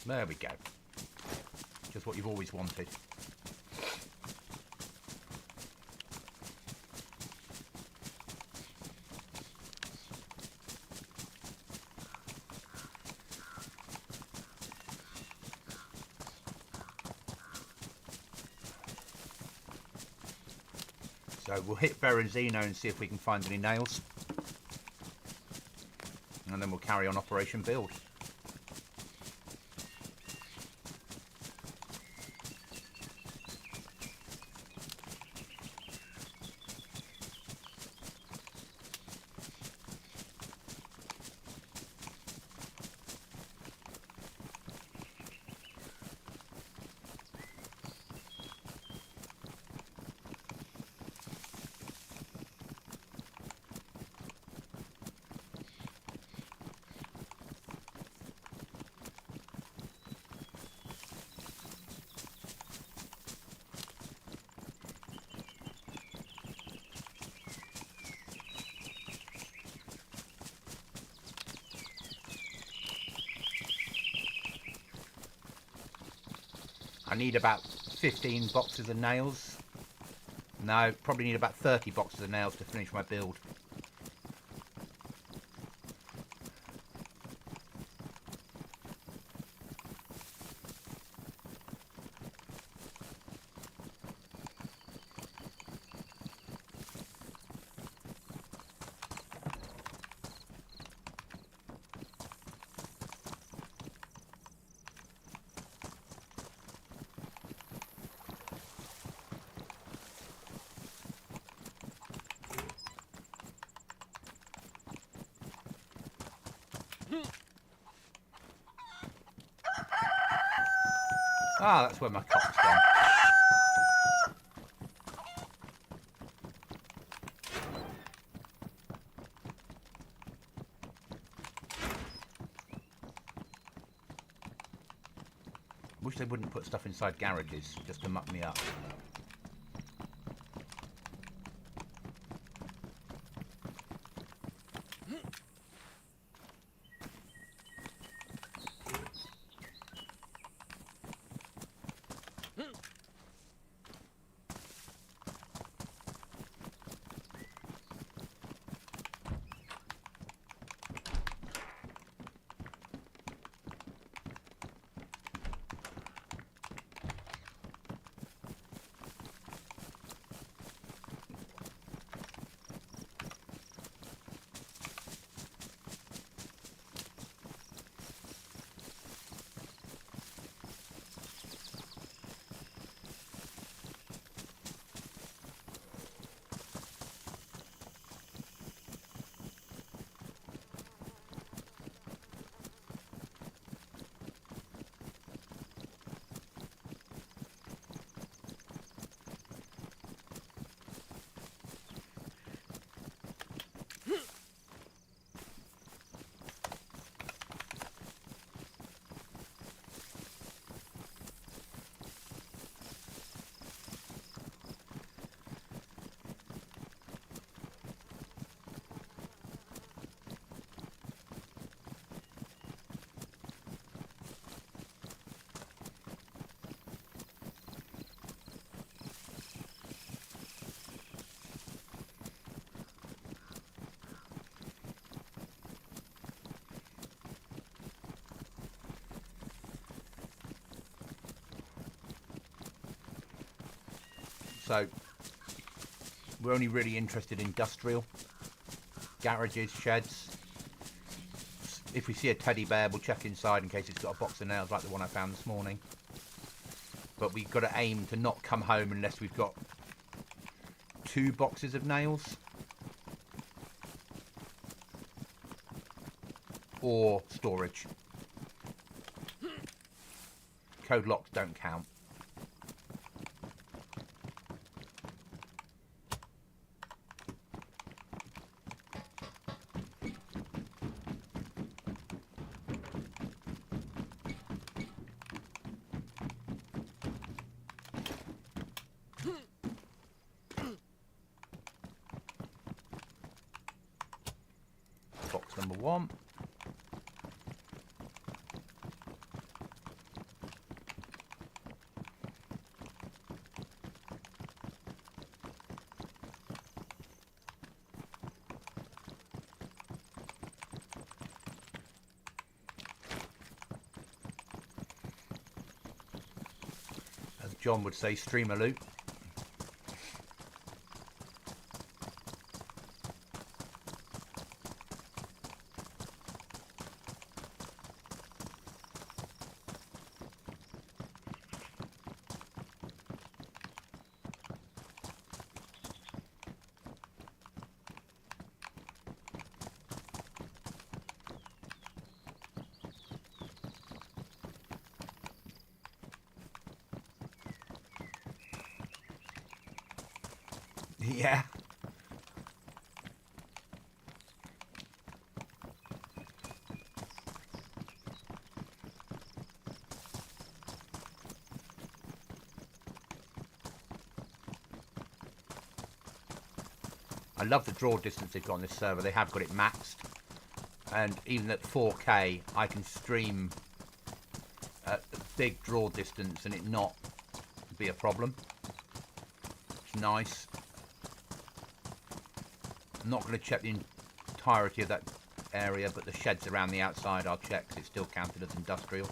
There we go. Just what you've always wanted. So we'll hit Berenzino and see if we can find any nails. And then we'll carry on Operation Build. I need about 15 boxes of nails. No, probably need about 30 boxes of nails to finish my build. Ah, that's where my cock's gone. Wish they wouldn't put stuff inside garages just to muck me up. So we're only really interested in industrial, garages, sheds, If we see a teddy bear, we'll check inside in case it's got a box of nails like the one I found this morning. But we've got to aim to not come home unless we've got 2 boxes of nails. Or storage. Code locks don't count. Box number 1. As John would say, streamer loot. Yeah. I love the draw distance they've got on this server. They have got it maxed. And even at 4K, I can stream at a big draw distance and it not be a problem. It's nice. I'm not going to check the entirety of that area, but the sheds around the outside I'll check because it's still counted as industrial.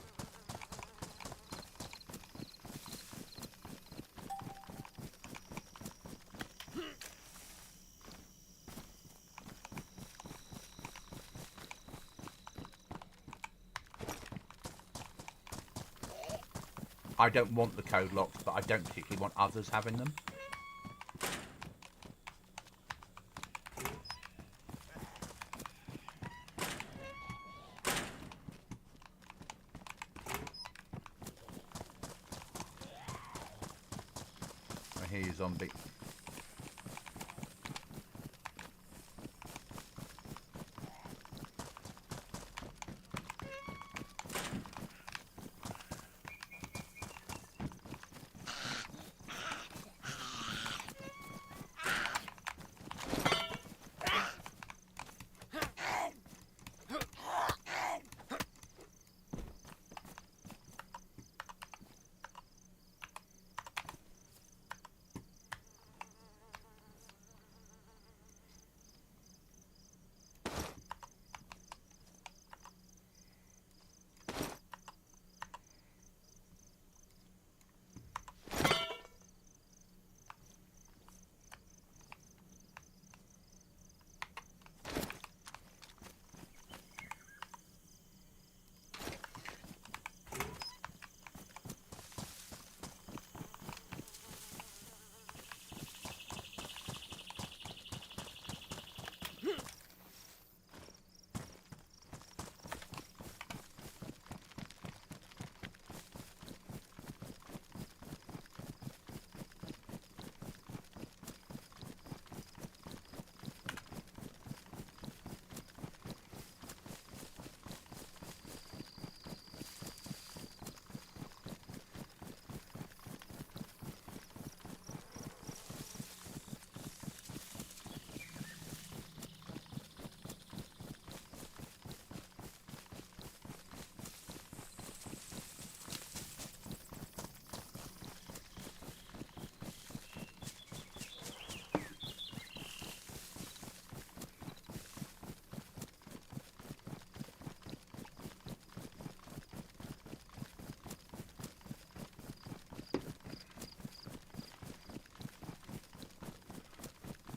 I don't want the code locks, but I don't particularly want others having them. I hear you, zombie.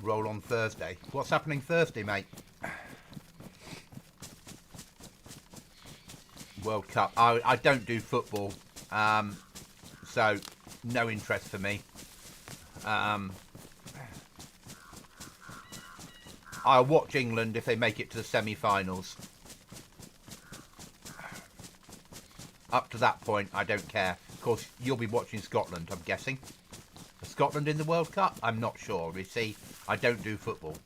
Roll on Thursday. What's happening Thursday, mate? World Cup. I don't do football, so no interest for me. I'll watch England if they make it to the semi-finals. Up to that point, I don't care. Of course, you'll be watching Scotland, I'm guessing. Is Scotland in the World Cup? I'm not sure. You see, I don't do football.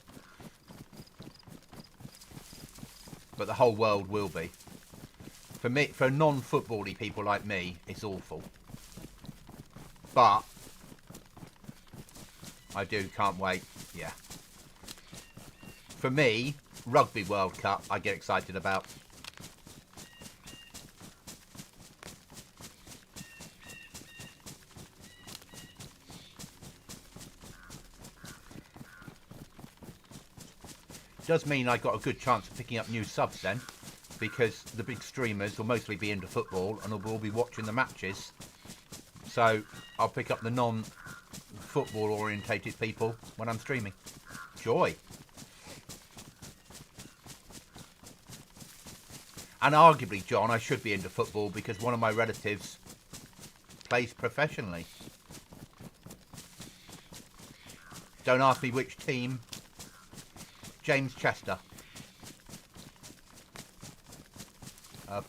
But the whole world will be. For me, for non-football-y people like me, it's awful. But I can't wait. Yeah. For me, Rugby World Cup, I get excited about. Does mean I got a good chance of picking up new subs then, because the big streamers will mostly be into football and will all be watching the matches. So I'll pick up the non-football orientated people when I'm streaming. Joy. And arguably, John, I should be into football because one of my relatives plays professionally. Don't ask me which team. James Chester.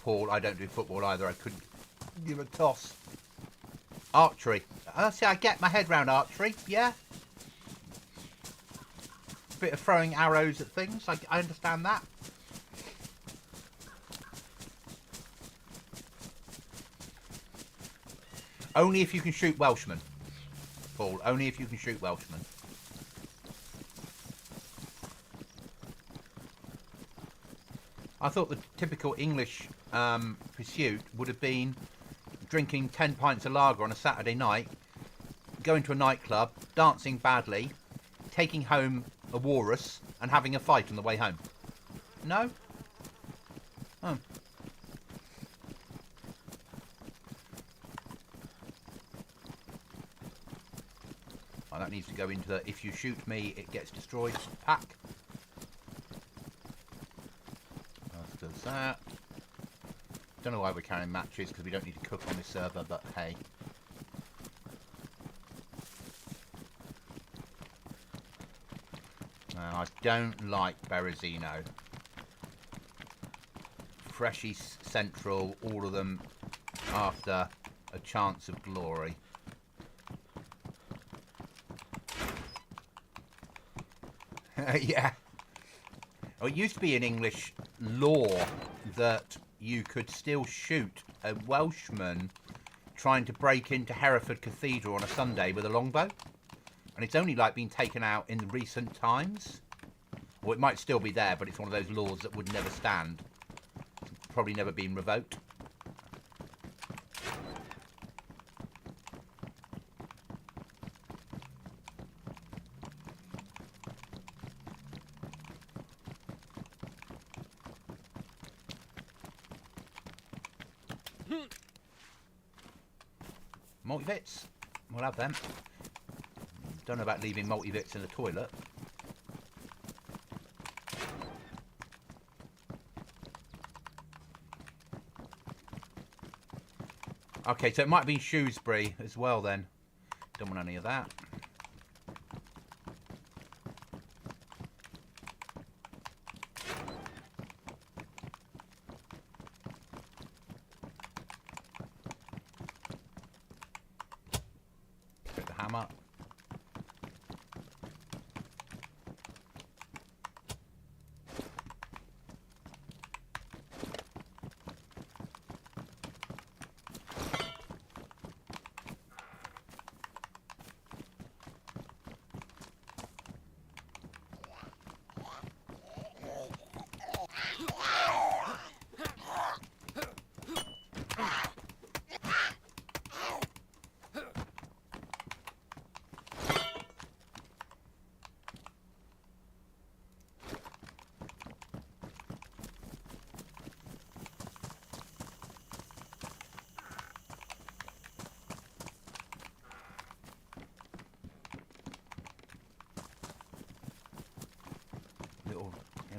Paul, I don't do football either. I couldn't give a toss. Archery. See, I get my head round archery, yeah. Bit of throwing arrows at things. I understand that. Only if you can shoot Welshmen, Paul. Only if you can shoot Welshmen. I thought the typical English pursuit would have been drinking 10 pints of lager on a Saturday night, going to a nightclub, dancing badly, taking home a walrus and having a fight on the way home. No? Oh. Oh, that needs to go into the if you shoot me it gets destroyed pack. Does that. Don't know why we're carrying matches because we don't need to cook on this server, but hey. I don't like Berezino. Freshy Central, all of them after a chance of glory. Yeah. Oh, it used to be in English law that you could still shoot a Welshman trying to break into Hereford Cathedral on a Sunday with a longbow. And it's only like been taken out in recent times. Or it might still be there, but it's one of those laws that would never stand. Probably never been revoked. Multivits. We'll have them. Don't know about leaving multivits in the toilet. Okay, so it might have been Shrewsbury as well then. Don't want any of that. Put the hammer.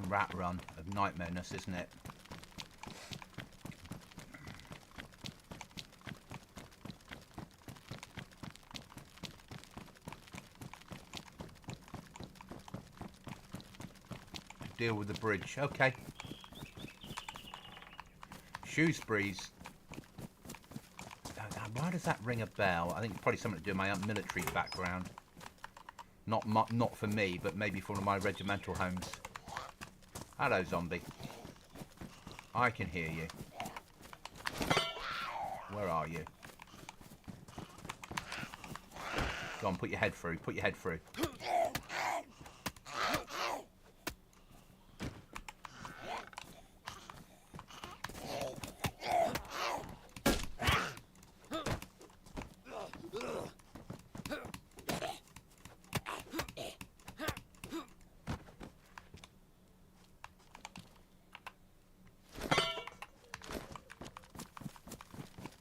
Rat run of nightmareness, isn't it? Deal with the bridge. Okay. Shrewsbury's. Why does that ring a bell? I think it's probably something to do with my military background. Not for me, but maybe for one of my regimental homes. Hello, zombie. I can hear you. Where are you? Go on, put your head through. Put your head through.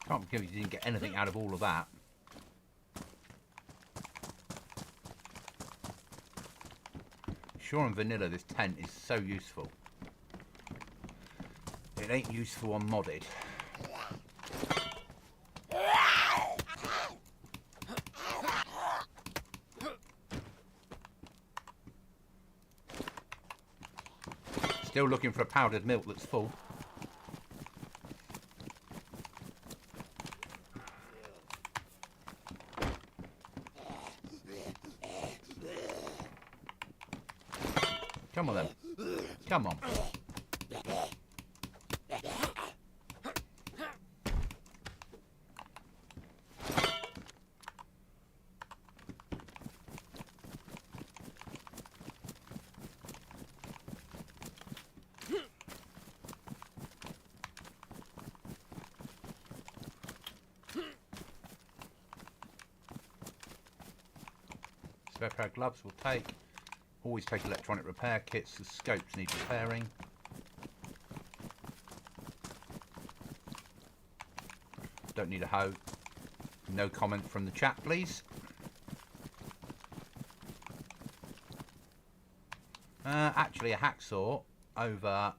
Can't believe you didn't get anything out of all of that. Sure, in vanilla, this tent is so useful. It ain't useful on modded. Still looking for a powdered milk that's full. Come on then. Come on. Spare pair of gloves we'll take. Always take electronic repair kits. The scopes need repairing. Don't need a hoe. No comment from the chat, please. Actually, a hacksaw over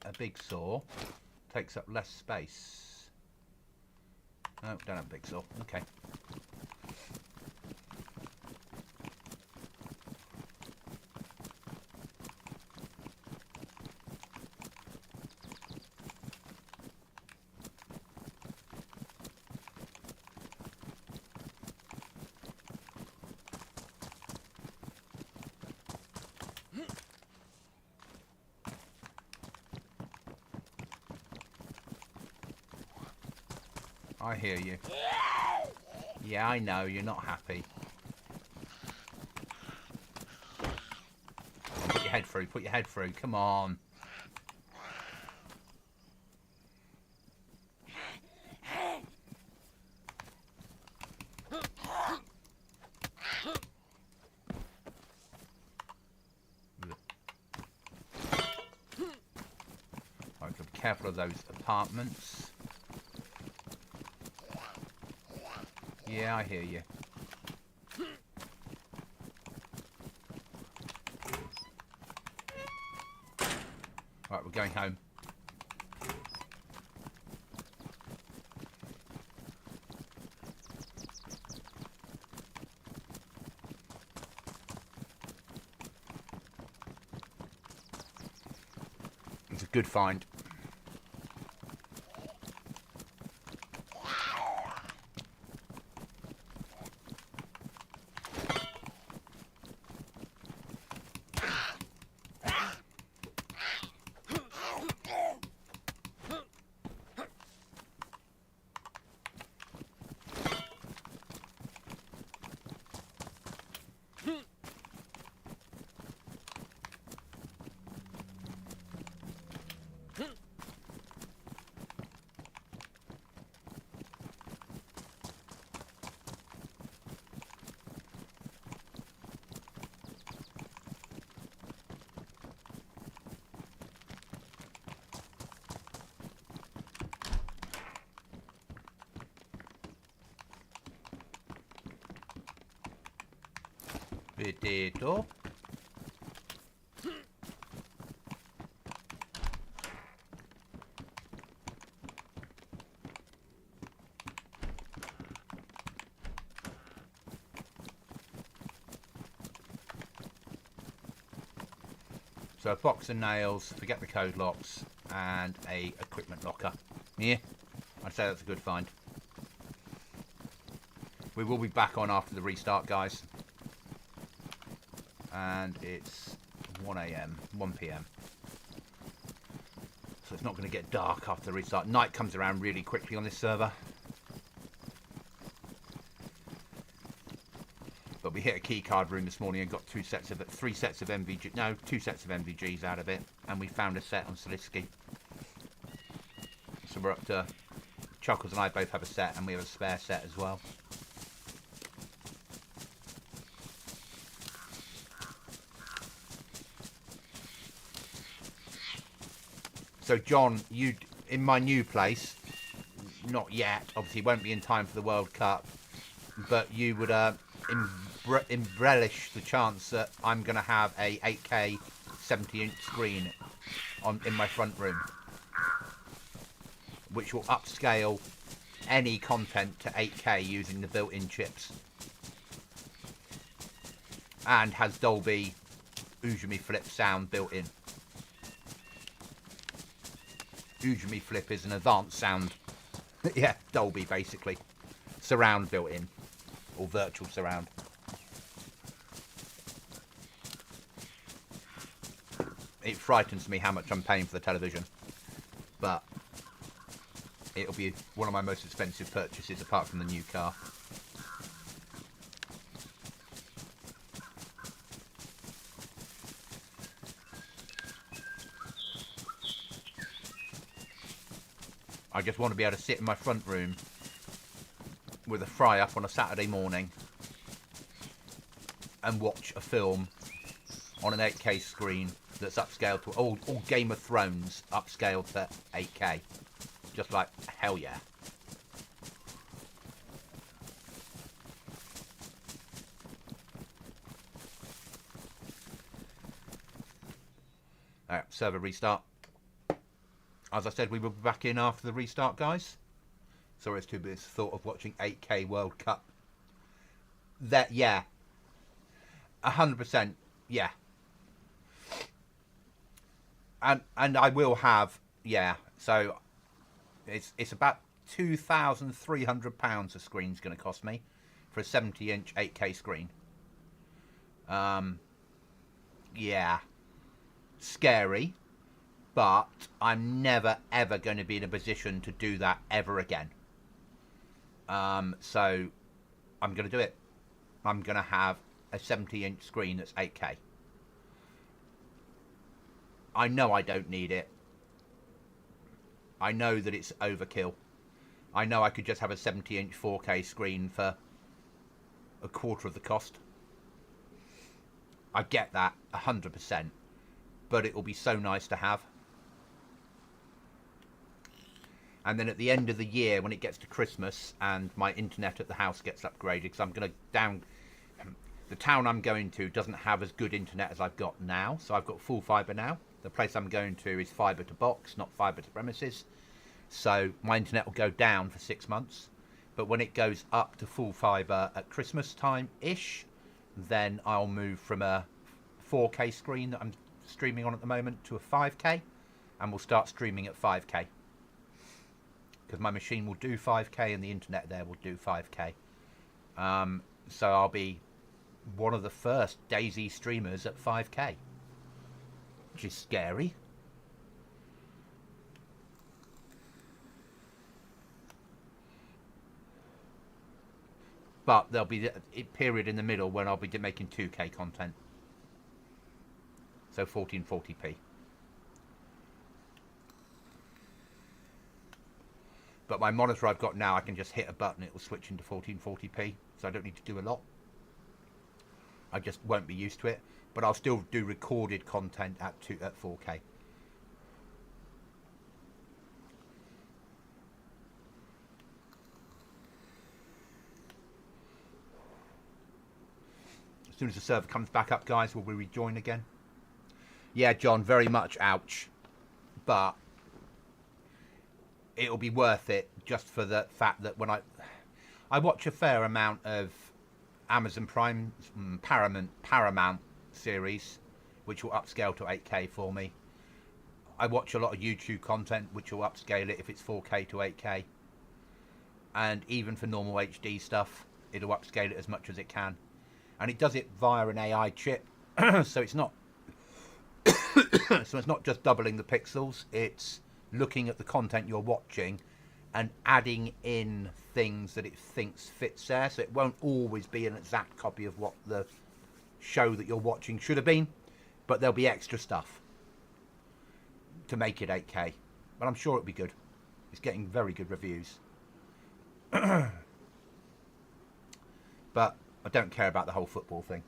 a big saw takes up less space. No, don't have a big saw. Okay. I hear you. Yeah, I know, you're not happy. Put your head through, put your head through, come on. Right, be careful of those apartments. Yeah, I hear you. Right, we're going home. It's a good find. Potato. So a box of nails, forget the code locks, and a equipment locker. Yeah, I'd say that's a good find. We will be back on after the restart, guys. And it's 1 p.m. So it's not going to get dark after the restart. Night comes around really quickly on this server. But we hit a keycard room this morning and got 2 sets of 3 sets of MVG. No, 2 sets of MVGs out of it, and we found a set on Salisky. So we're up to Chuckles and I both have a set, and we have a spare set as well. So John, you in my new place, not yet. Obviously, won't be in time for the World Cup, but you would embellish the chance that I'm going to have a 8K 70-inch screen in my front room, which will upscale any content to 8K using the built-in chips, and has Dolby Ujimi Flip sound built in. Ujimi Flip is an advanced sound. Yeah, Dolby basically. Surround built in, or virtual surround. It frightens me how much I'm paying for the television, but it'll be one of my most expensive purchases apart from the new car. I just want to be able to sit in my front room with a fry up on a Saturday morning and watch a film on an 8K screen that's upscaled to all Game of Thrones upscaled to 8K. Just like, hell yeah. Alright, server restart. As I said, we will be back in after the restart, guys. Sorry, it's too big. Thought of watching 8K World Cup. That, yeah. 100%, yeah. And I will have, yeah. So it's about £2,300 a screen's going to cost me for a 70-inch 8K screen. Yeah. Scary. But I'm never, ever going to be in a position to do that ever again. So I'm going to do it. I'm going to have a 70-inch screen that's 8K. I know I don't need it. I know that it's overkill. I know I could just have a 70-inch 4K screen for a quarter of the cost. I get that 100%. But it will be so nice to have. And then at the end of the year, when it gets to Christmas and my internet at the house gets upgraded, because I'm going to the town I'm going to doesn't have as good internet as I've got now. So I've got full fibre now. The place I'm going to is fibre to box, not fibre to premises. So my internet will go down for 6 months. But when it goes up to full fibre at Christmas time-ish, then I'll move from a 4K screen that I'm streaming on at the moment to a 5K. And we'll start streaming at 5K. Because my machine will do 5K and the internet there will do 5K. So I'll be one of the first DayZ streamers at 5K. Which is scary. But there'll be a period in the middle when I'll be making 2K content. So 1440p. But my monitor I've got now, I can just hit a button, it will switch into 1440p. So I don't need to do a lot. I just won't be used to it. But I'll still do recorded content at 4K. As soon as the server comes back up, guys, will we rejoin again? Yeah, John, very much ouch. But it'll be worth it just for the fact that when I watch a fair amount of Amazon Prime, Paramount series, which will upscale to 8K for me. I watch a lot of YouTube content, which will upscale it if it's 4K to 8K. And even for normal HD stuff, it'll upscale it as much as it can. And it does it via an AI chip, so it's not so it's not just doubling the pixels, it's looking at the content you're watching and adding in things that it thinks fits there. So it won't always be an exact copy of what the show that you're watching should have been, but there'll be extra stuff to make it 8K. But I'm sure it'll be good. It's getting very good reviews. But I don't care about the whole football thing.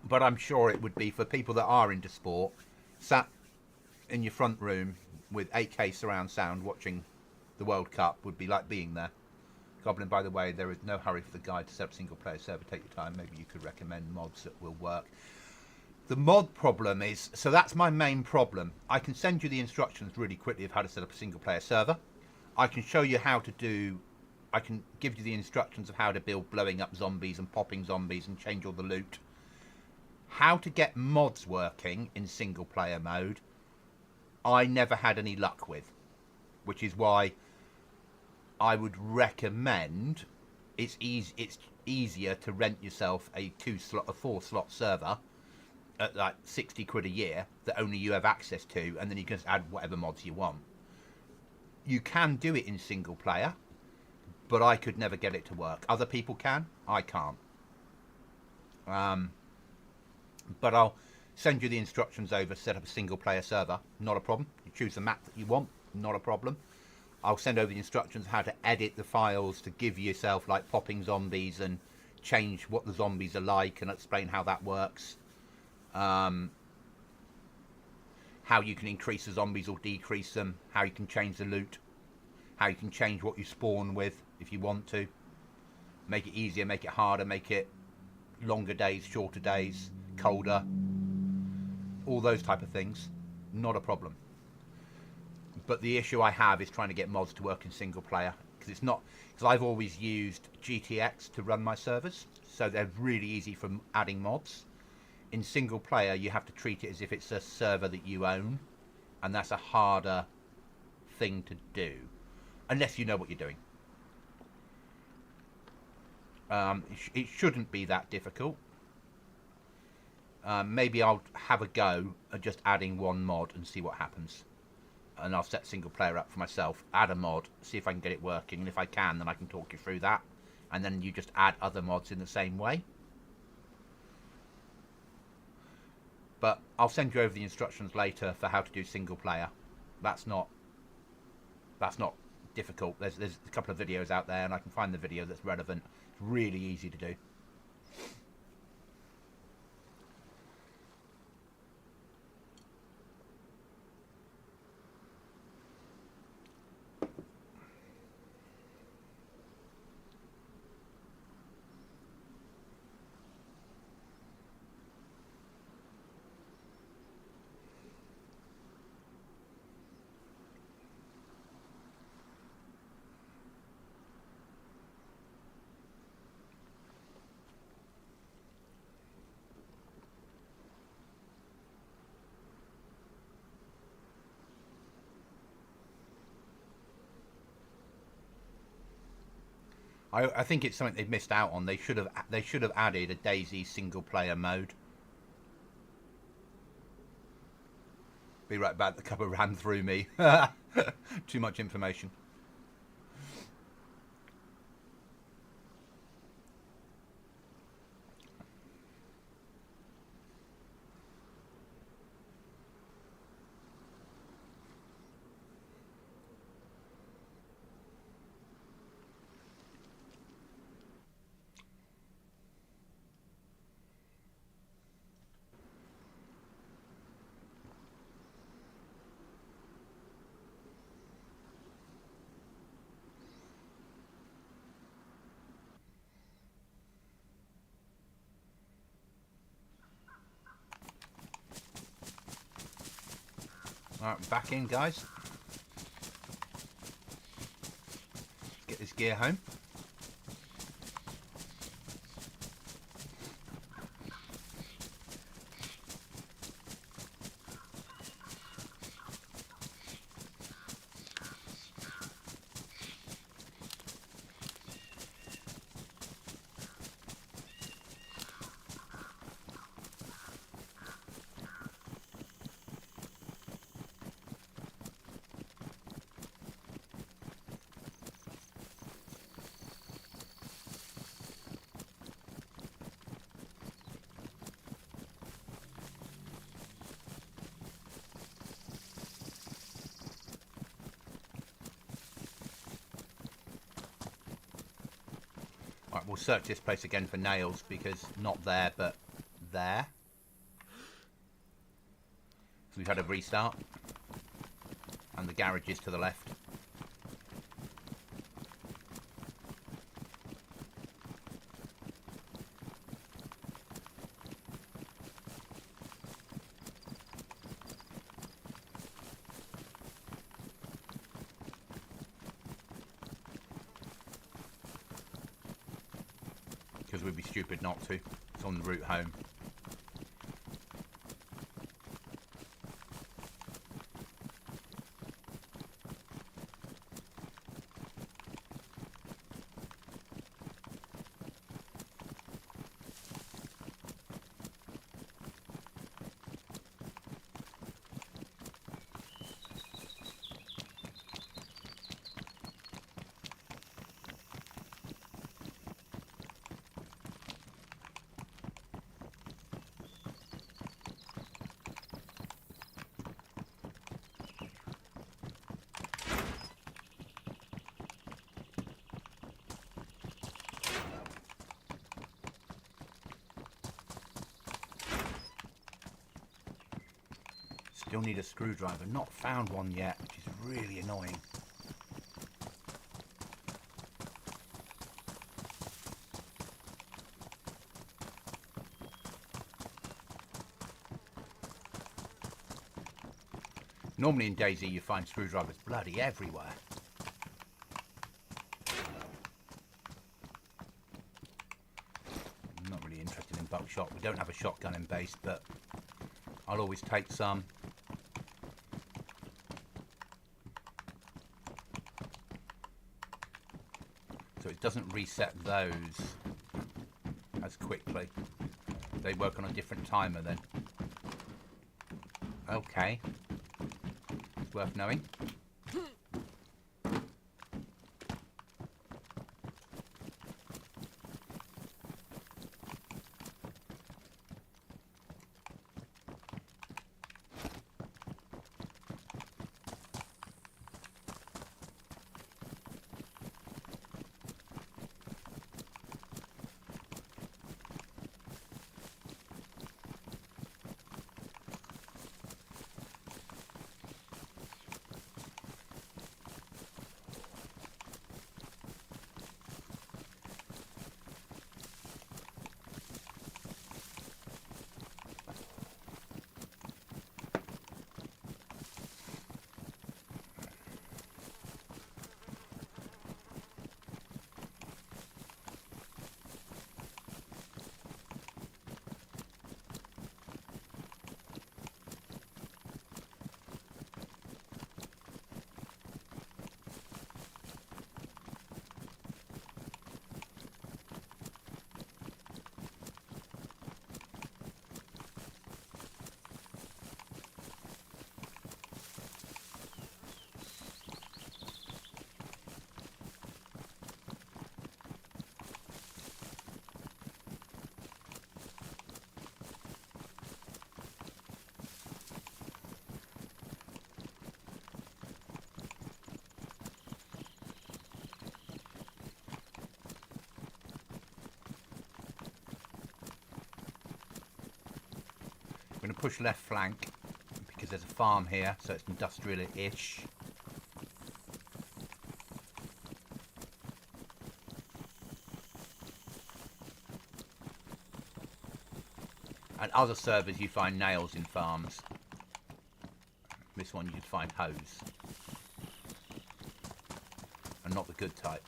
But I'm sure it would be for people that are into sport, sat in your front room with 8K surround sound watching the World Cup would be like being there. Goblin, by the way, there is no hurry for the guide to set up single player server. Take your time. Maybe you could recommend mods that will work. The mod problem is, so that's my main problem. I can send you the instructions really quickly of how to set up a single player server. I can show you how to do, I can give you the instructions of how to build blowing up zombies and popping zombies and change all the loot. How to get mods working in single player mode, I never had any luck with, which is why I would recommend it's easier to rent yourself a 4-slot server at like 60 quid a year that only you have access to, and then you can just add whatever mods you want. You can do it in single player, but I could never get it to work. Other people can, I can't. But I'll send you the instructions over, set up a single player server, not a problem. You choose the map that you want, not a problem. I'll send over the instructions how to edit the files to give yourself like popping zombies and change what the zombies are like and explain how that works. How you can increase the zombies or decrease them, how you can change the loot, how you can change what you spawn with if you want to. Make it easier, make it harder, make it longer days, shorter days, colder, all those type of things, not a problem. But the issue I have is trying to get mods to work in single player, because it's not, because I've always used GTX to run my servers, so they're really easy for adding mods. In single player, you have to treat it as if it's a server that you own, and that's a harder thing to do, unless you know what you're doing. It shouldn't be that difficult. Maybe I'll have a go at just adding one mod and see what happens. And I'll set single player up for myself, add a mod, see if I can get it working, and if I can, then I can talk you through that. And then you just add other mods in the same way. But I'll send you over the instructions later for how to do single player. That's not difficult. There's a couple of videos out there, and I can find the video that's relevant. It's really easy to do. I think it's something they've missed out on. They should have added a DayZ single player mode. Be right back. The cuppa ran through me. Too much information. Alright, back in, guys. Get this gear home. we'll search this place again for nails, because not there, but there. So we've had a restart. And the garage is to the left. Because we'd be stupid not to. It's on the route home. Still need a screwdriver. Not found one yet, which is really annoying. Normally in DayZ you find screwdrivers bloody everywhere. I'm not really interested in buckshot. We don't have a shotgun in base, but I'll always take some. So it doesn't reset those as quickly. They work on a different timer then. Okay. It's worth knowing. I'm going to push left flank because there's a farm here, so it's industrial-ish. And other servers you find nails in farms. This one you'd find hose. And not the good type.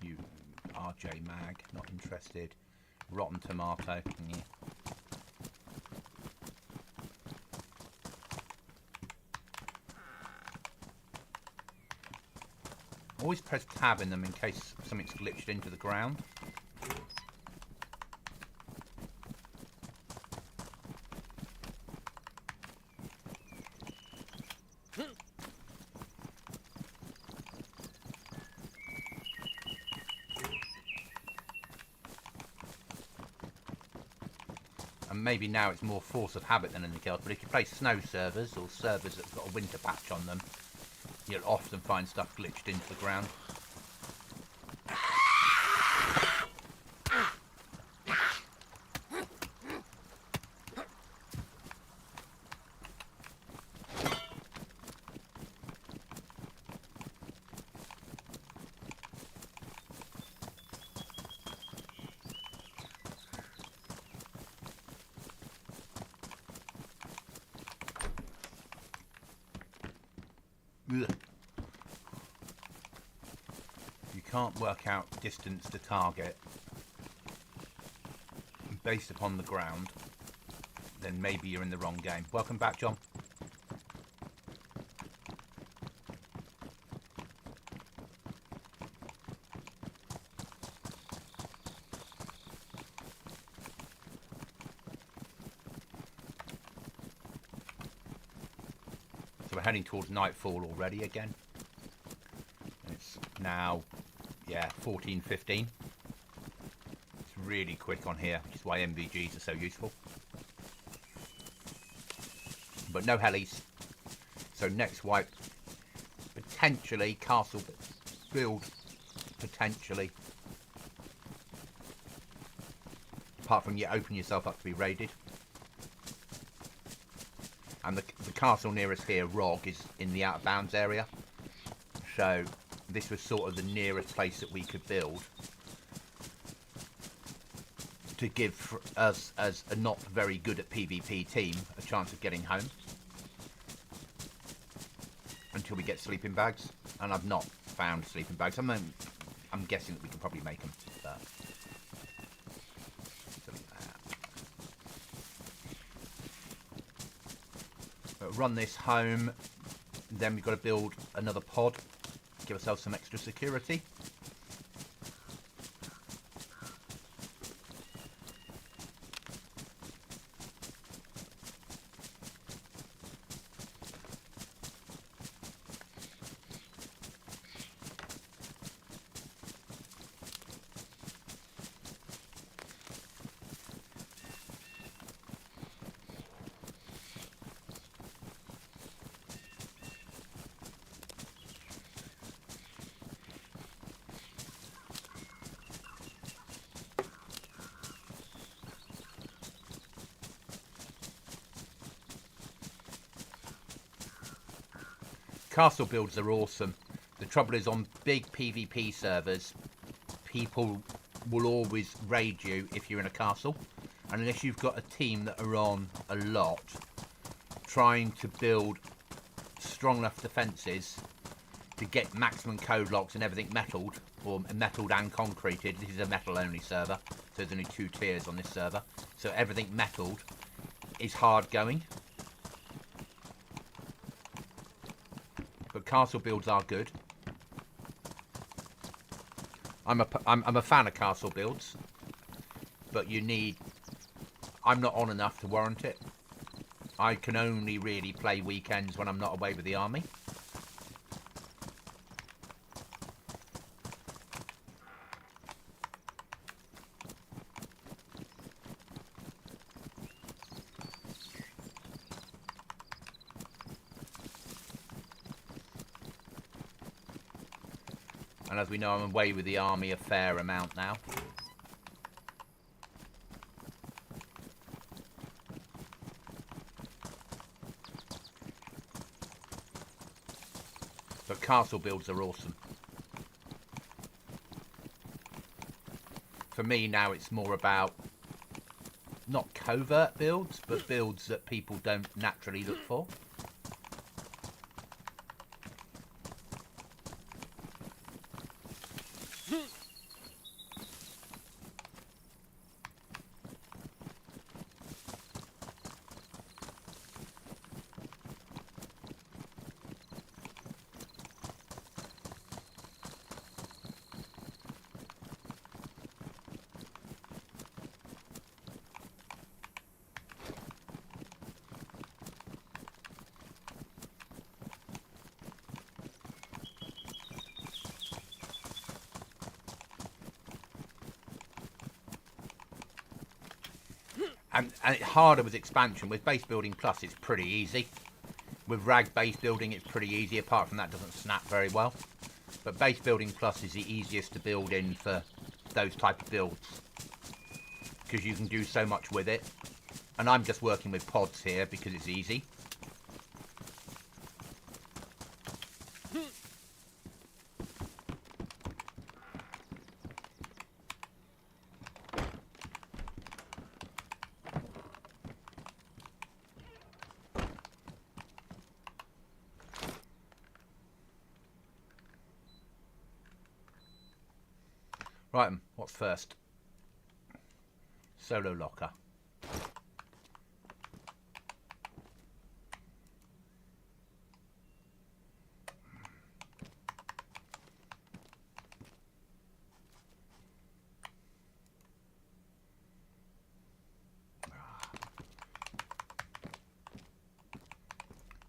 You RJ Mag, not interested. Rotten tomato. Yeah. Always press tab in them in case something's glitched into the ground. And maybe now it's more force of habit than anything else, but if you play snow servers or servers that have got a winter patch on them, You'll often find stuff glitched into the ground. Ugh. You can't work out distance to target based upon the ground, then maybe you're in the wrong game. Welcome back, John. So we're heading towards nightfall already again. It's now, yeah, 14:15. It's really quick on here, which is why MVGs are so useful. But no helis. So next wipe, potentially castle build, potentially. Apart from you open yourself up to be raided. And the castle nearest here, Rog, is in the out of bounds area. So this was sort of the nearest place that we could build to give us, as a not very good at PvP team, a chance of getting home. Until we get sleeping bags. And I've not found sleeping bags. I'm guessing that we can probably make them. Run this home, then we've got to build another pod, give ourselves some extra security. Castle builds are awesome. The trouble is, on big PvP servers, people will always raid you if you're in a castle. And unless you've got a team that are on a lot, trying to build strong enough defences to get maximum code locks and everything metalled, or metalled and concreted. This is a metal only server, so there's only 2 tiers on this server. So everything metalled is hard going. But castle builds are good. I'm a fan of castle builds, but you need. I'm not on enough to warrant it. I can only really play weekends when I'm not away with the army. And as we know, I'm away with the army a fair amount now. But castle builds are awesome. For me now, it's more about not covert builds, but builds that people don't naturally look for. And it's harder with expansion. With base building plus, it's pretty easy. With rag base building, it's pretty easy. Apart from that, it doesn't snap very well. But base building plus is the easiest to build in for those type of builds, because you can do so much with it. And I'm just working with pods here because it's easy. Right, what's first? Solo locker.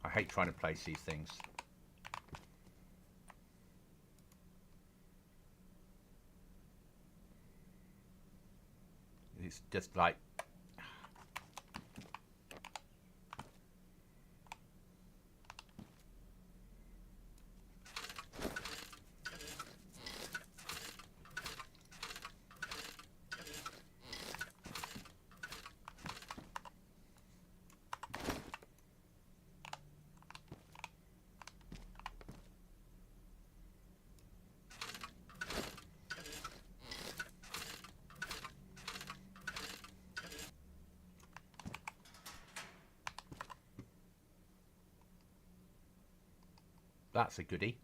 I hate trying to place these things. It's just like... That's a goodie.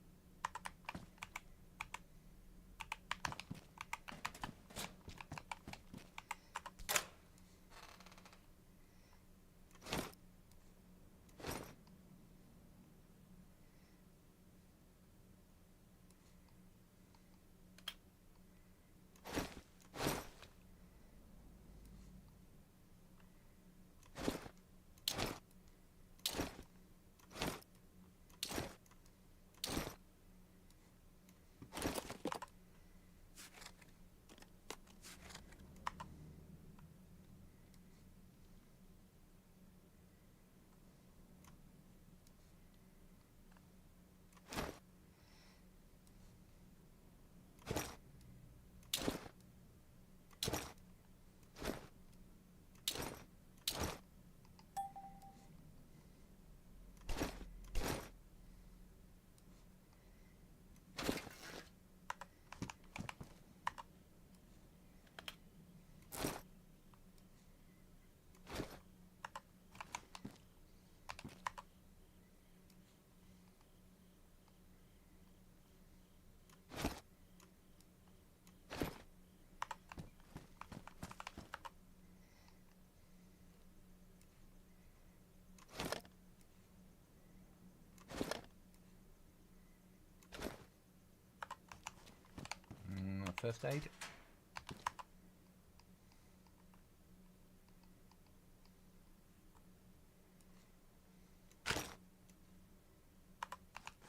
First aid.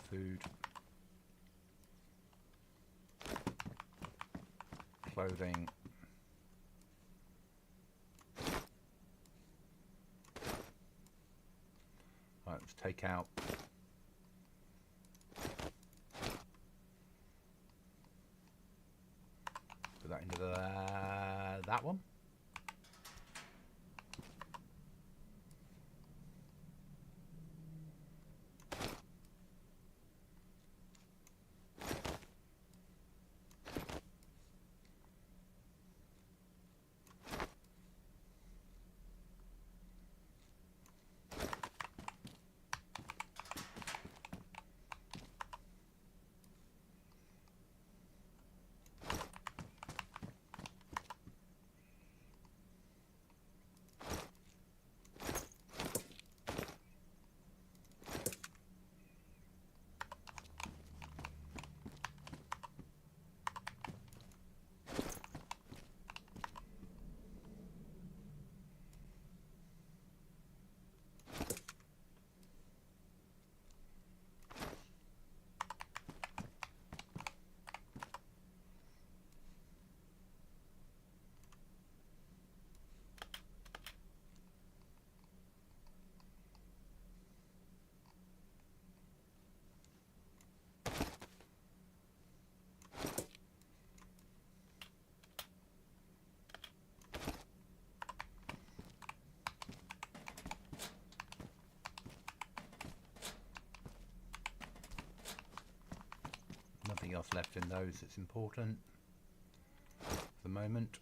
Food. Clothing. Right, let's take out. Put that into that one. left in those that's important for the moment.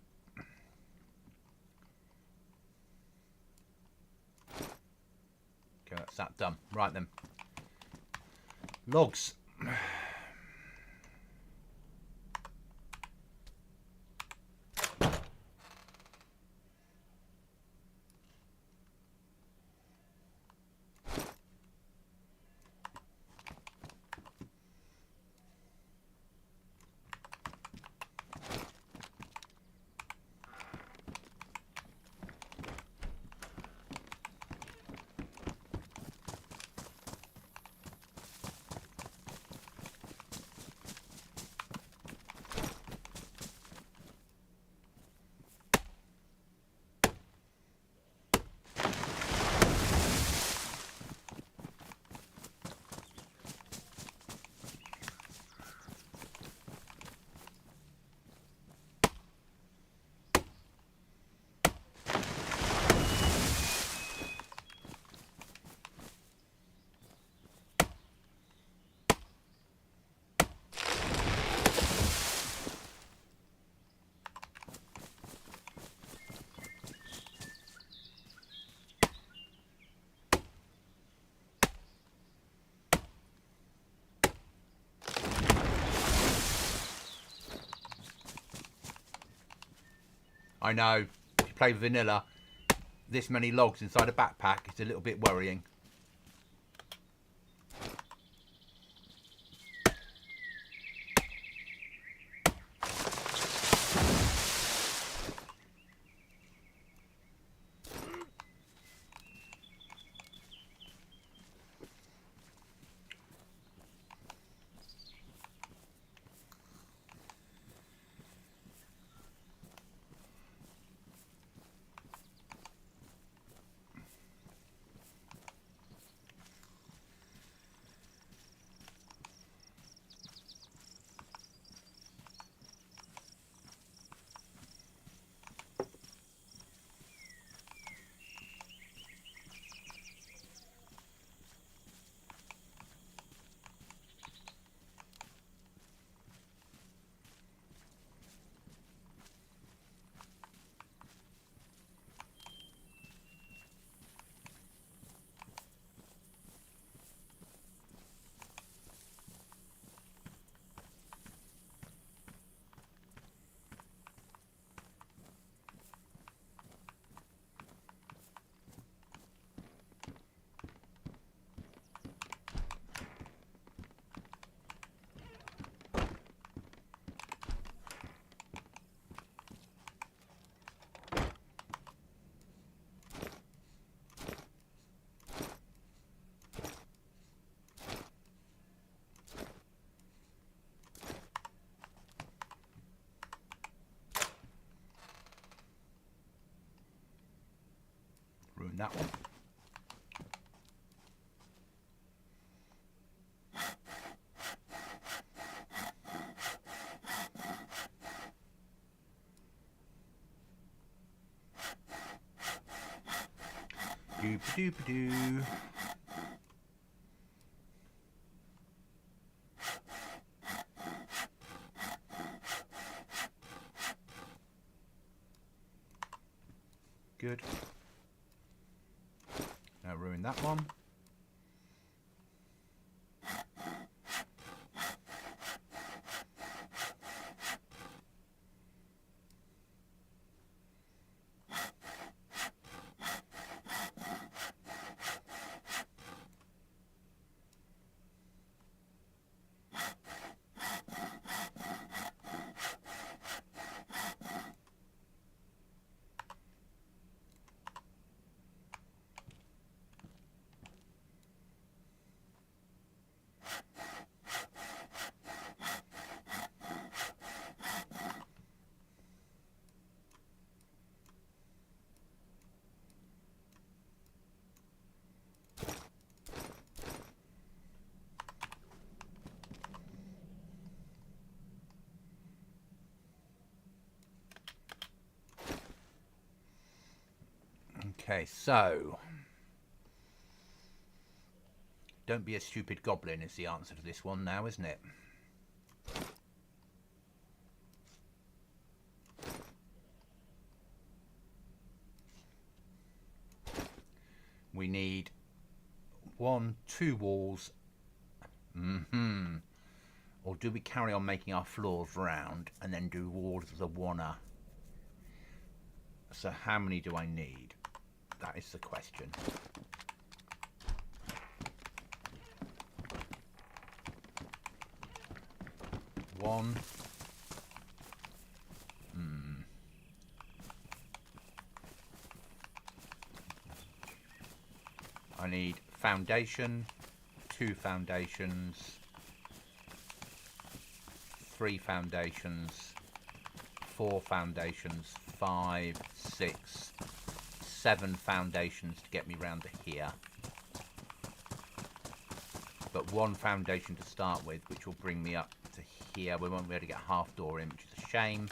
Okay, that's that done. Right then. Logs. I know, if you play vanilla, this many logs inside a backpack, it's a little bit worrying. Ruin that one. Doop-a-doop-a-doo. Good. Now ruin that one. Okay, so don't be a stupid goblin is the answer to this one now, isn't it? 2 walls. Or do we carry on making our floors round and then do walls as a oneer? So how many do I need? That is the question. One. I need foundation, 2 foundations, 3 foundations, 4 foundations, 5, 6, 7 foundations to get me round to here. But 1 foundation to start with, which will bring me up to here. We won't be able to get a half door in, which is a shame.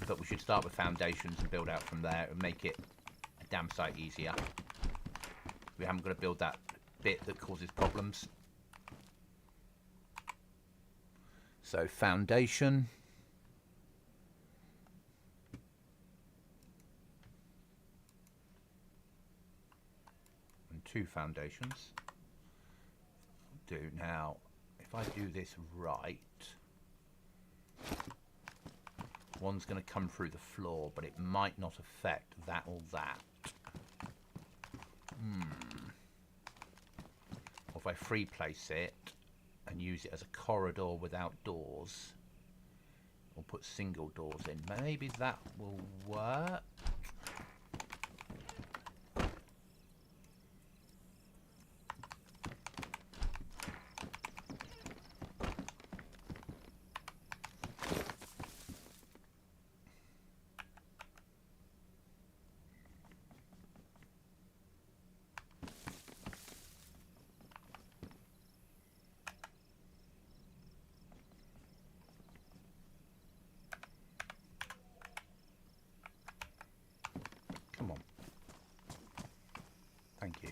But we should start with foundations and build out from there and make it a damn sight easier. We haven't got to build that bit that causes problems. So foundation. And 2 foundations. Do now, if I do this right, one's going to come through the floor, but it might not affect that or that. Or if I free place it and use it as a corridor without doors, or put single doors in, maybe that will work. Come on. Thank you.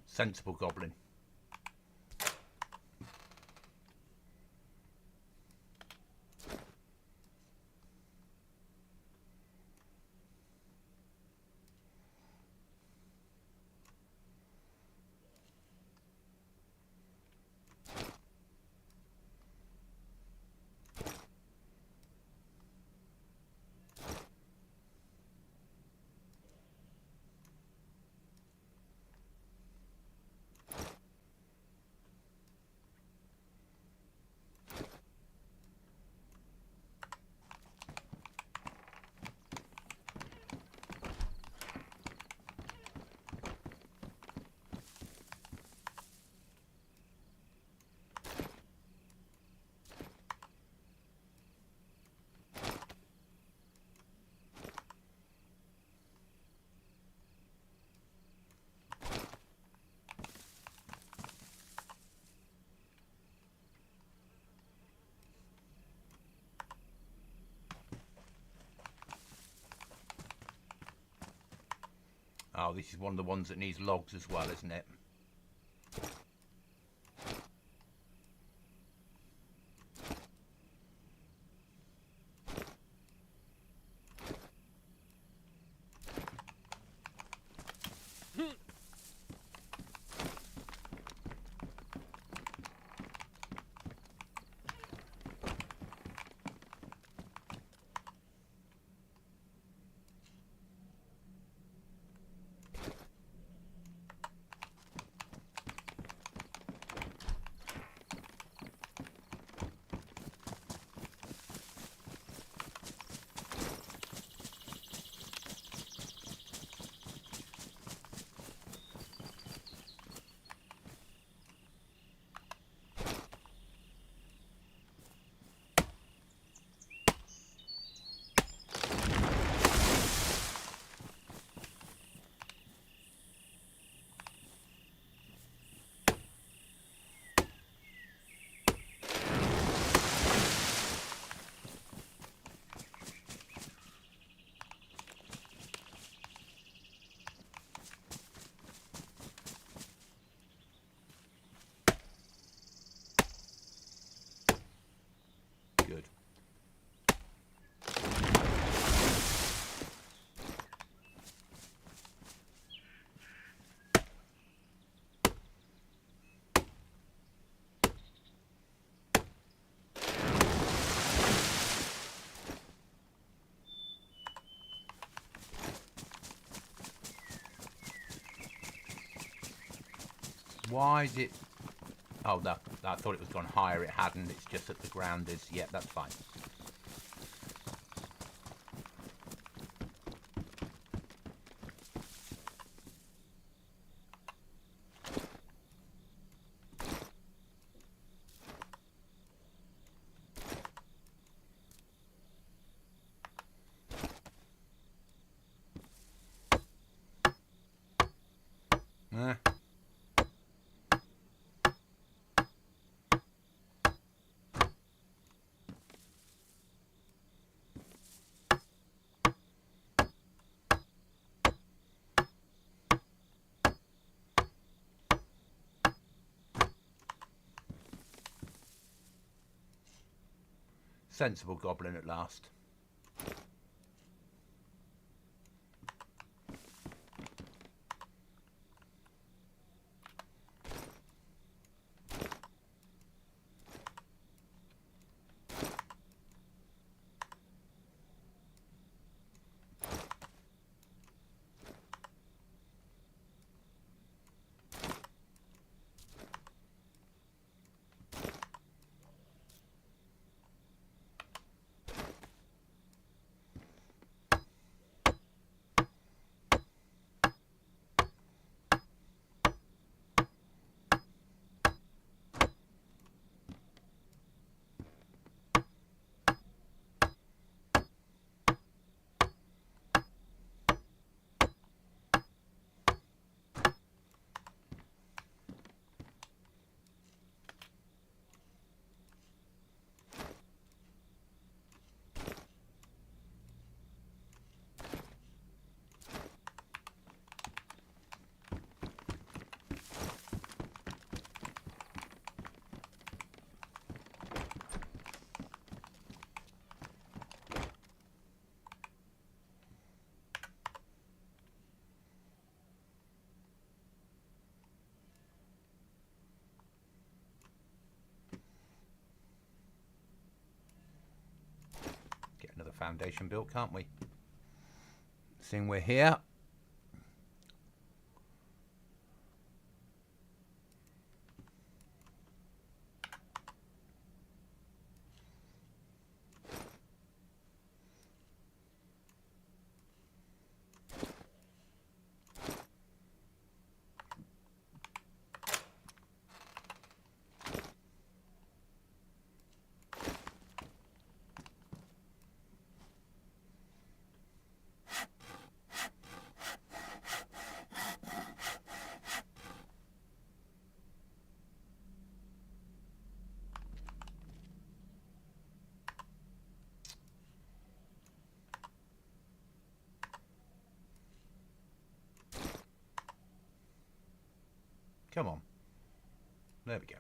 Sensible goblin. Oh, this is one of the ones that needs logs as well, isn't it? Why is it... Oh, that I thought it was gone higher. It hadn't. It's just that the ground is... Yeah, that's fine. Sensible goblin at last. Get another foundation built, can't we? Seeing we're here. Come on. There we go.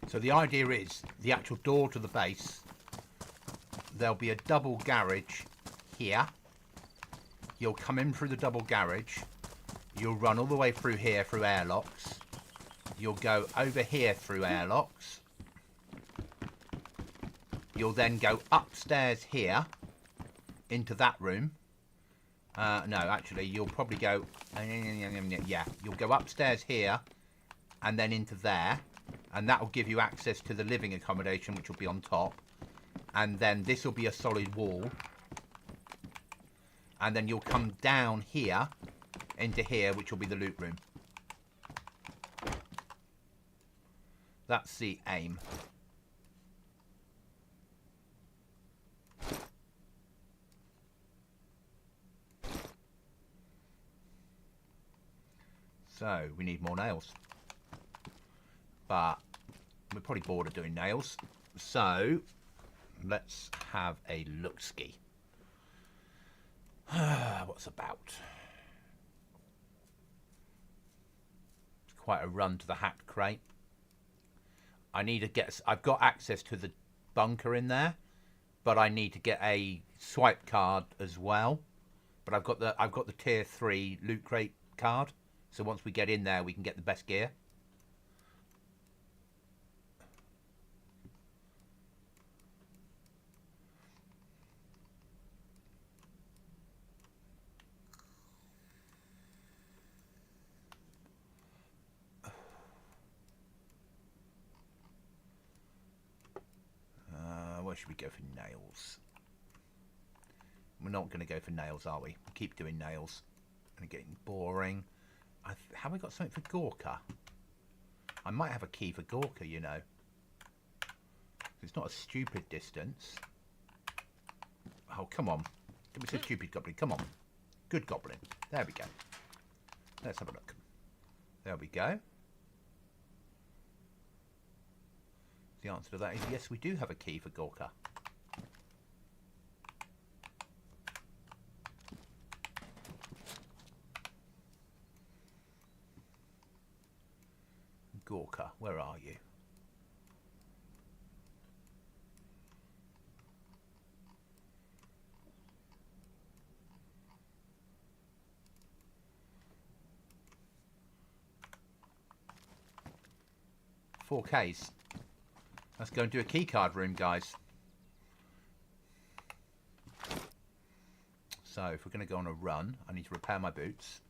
So the idea is the actual door to the base, there'll be a double garage here. You'll come in through the double garage. You'll run all the way through here through airlocks. You'll go over here through airlocks. You'll then go upstairs here into that room. No, actually, you'll probably go... Yeah, you'll go upstairs here and then into there. And that will give you access to the living accommodation, which will be on top. And then this will be a solid wall. And then you'll come down here into here, which will be the loot room. That's the aim. So, we need more nails. But we're probably bored of doing nails. So, let's have a look-ski. What's about? It's quite a run to the hacked crate. I need to get... I've got access to the bunker in there. But I need to get a swipe card as well. But I've got the tier 3 loot crate card. So once we get in there, we can get the best gear. Where should we go for nails? We're not going to go for nails, are we? We keep doing nails. And getting boring. Have we got something for Gorka? I might have a key for Gorka, you know. It's not a stupid distance. Oh, come on. Don't be so stupid, Goblin. Come on. Good Goblin. There we go. Let's have a look. There we go. The answer to that is yes, we do have a key for Gorka. Gorka, where are you? $4Ks. Let's go and do a keycard room, guys. So, if we're going to go on a run, I need to repair my boots.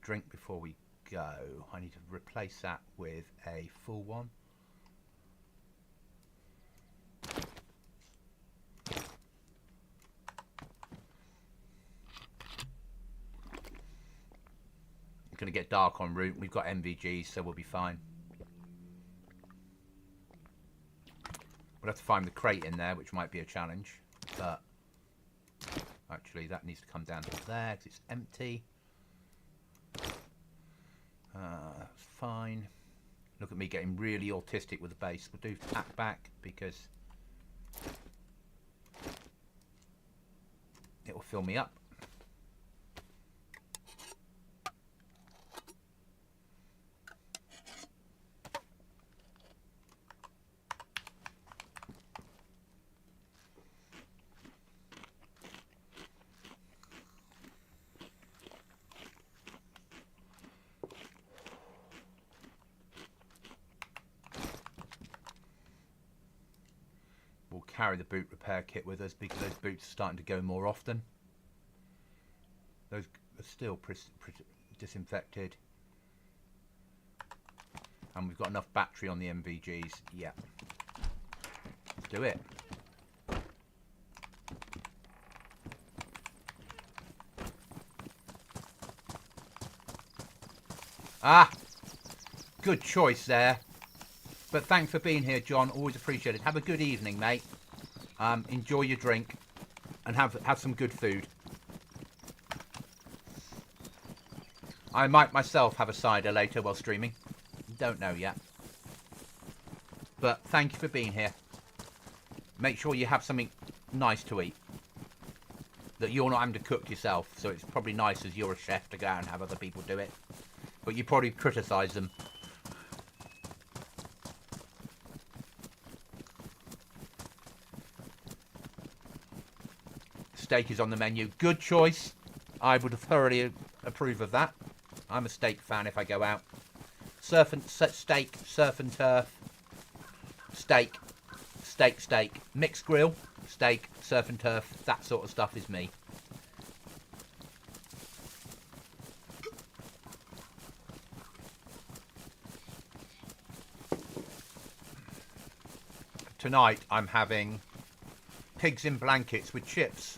Drink before we go. I need to replace that with a full one. It's going to get dark en route. We've got MVGs, so we'll be fine. We'll have to find the crate in there, which might be a challenge. But actually, that needs to come down to there because it's empty. That's fine. Look at me getting really autistic with the base. We'll do tap back because it will fill me up. Carry the boot repair kit with us because those boots are starting to go more often. Those are still disinfected. And we've got enough battery on the MVGs. Yeah. Let's do it. Ah! Good choice there. But thanks for being here, John. Always appreciated. Have a good evening, mate. Enjoy your drink and have some good food. I might myself have a cider later while streaming. Don't know yet. But thank you for being here. Make sure you have something nice to eat that you're not having to cook yourself. So it's probably nice as you're a chef to go out and have other people do it. But you probably criticise them. Steak is on the menu. Good choice. I would thoroughly approve of that. I'm a steak fan if I go out. Steak, surf and turf. Steak. Mixed grill. Steak, surf and turf. That sort of stuff is me. Tonight I'm having pigs in blankets with chips.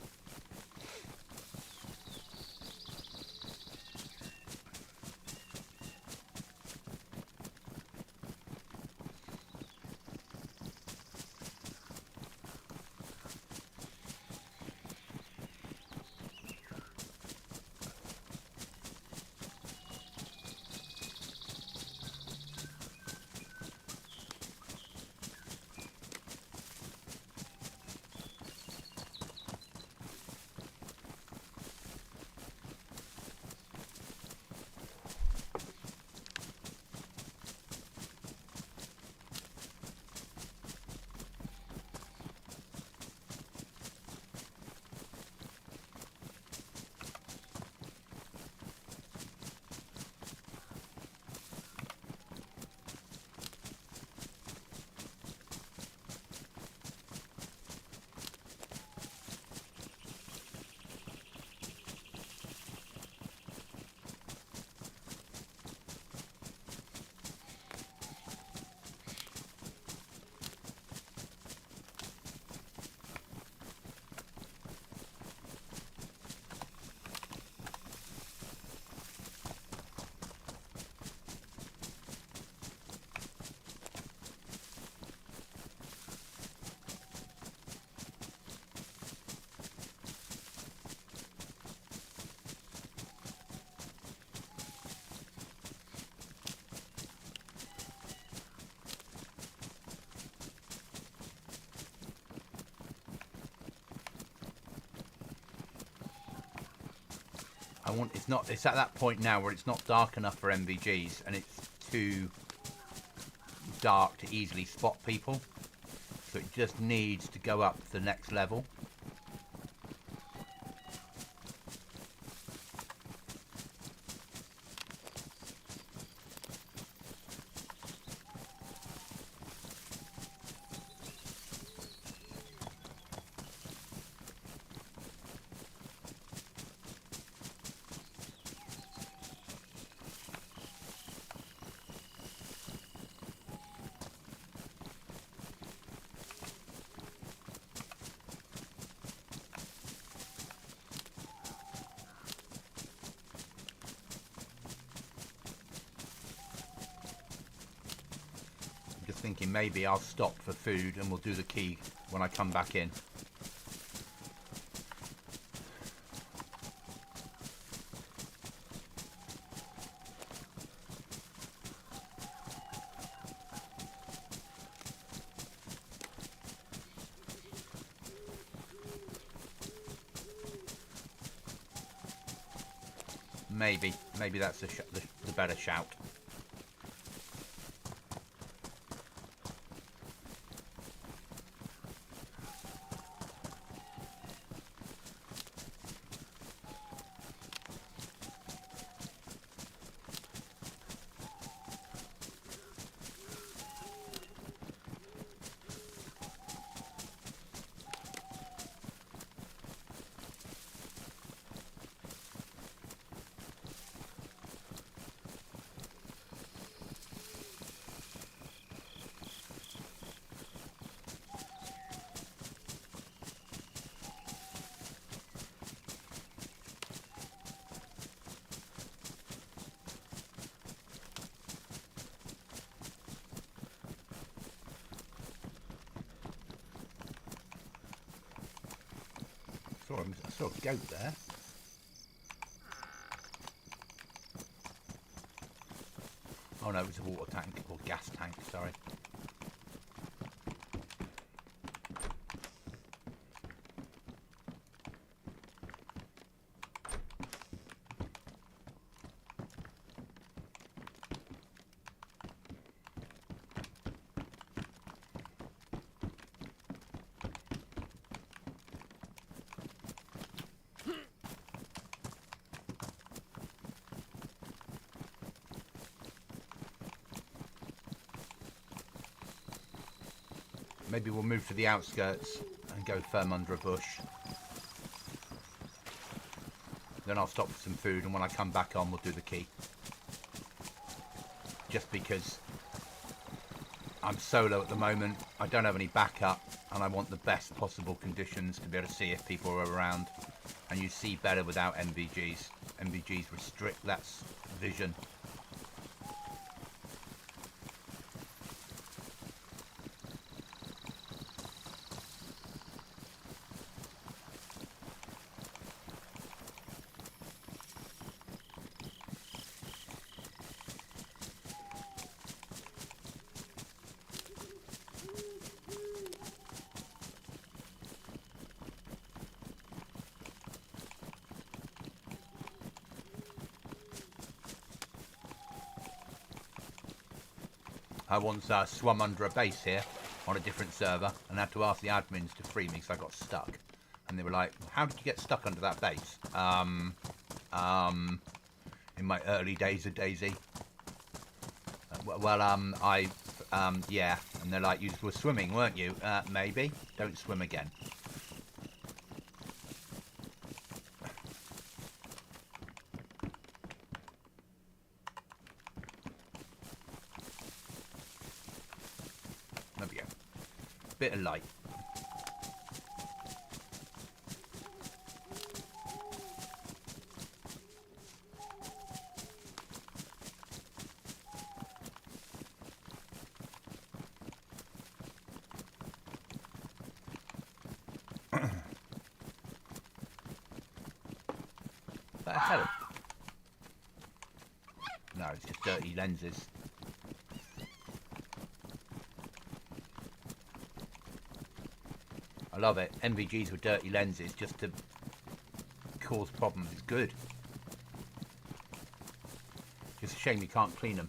It's at that point now where it's not dark enough for MVGs and it's too dark to easily spot people. So it just needs to go up to the next level. Thinking maybe I'll stop for food and we'll do the key when I come back in. Maybe that's the better shout. I saw a goat there. Oh no, it was a water tank, or gas tank, sorry. Maybe we'll move to the outskirts and go firm under a bush. Then I'll stop for some food, and when I come back on, we'll do the key. Just because I'm solo at the moment, I don't have any backup, and I want the best possible conditions to be able to see if people are around. And you see better without NVGs. NVGs restrict that vision. I once swum under a base here on a different server and had to ask the admins to free me because I got stuck. And they were like, how did you get stuck under that base? In my early days of DayZ. Yeah. And they're like, you were swimming, weren't you? Maybe. Don't swim again. There we go. Bit of light. That help? No, it's just dirty lenses. I love it. NVGs with dirty lenses just to cause problems. It's good. Just a shame you can't clean them.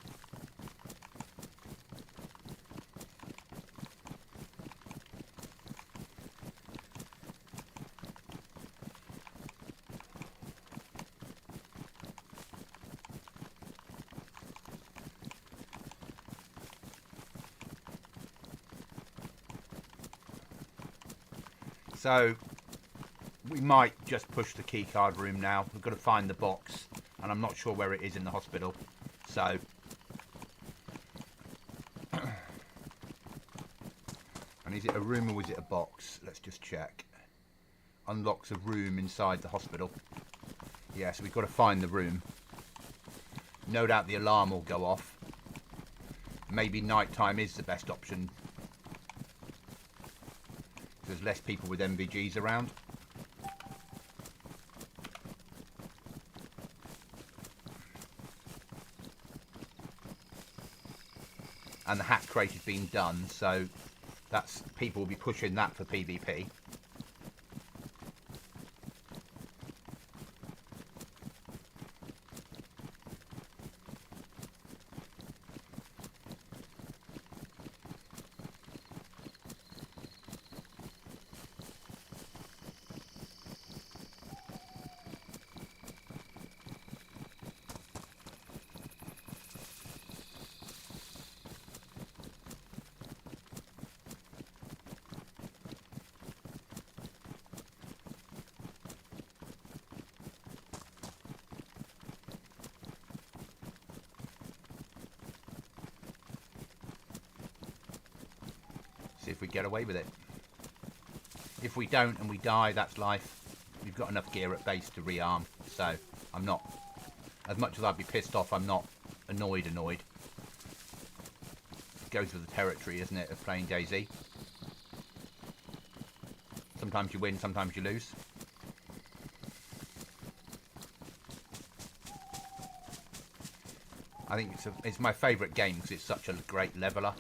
So we might just push the keycard room now. We've got to find the box, and I'm not sure where it is in the hospital. So and is it a room or is it a box? Let's just check. Unlocks a room inside the hospital. Yeah, so we've got to find the room. No doubt the alarm will go off. Maybe nighttime is the best option. There's less people with NVGs around. And the hat crate has been done, so that's people will be pushing that for PvP. See if we get away with it. If we don't and we die, that's life. We've got enough gear at base to rearm, so I'm not, as much as I'd be pissed off, I'm not annoyed. It goes with the territory, isn't it, of playing DayZ. Sometimes you win, sometimes you lose. think it's my favourite game because it's such a great leveller.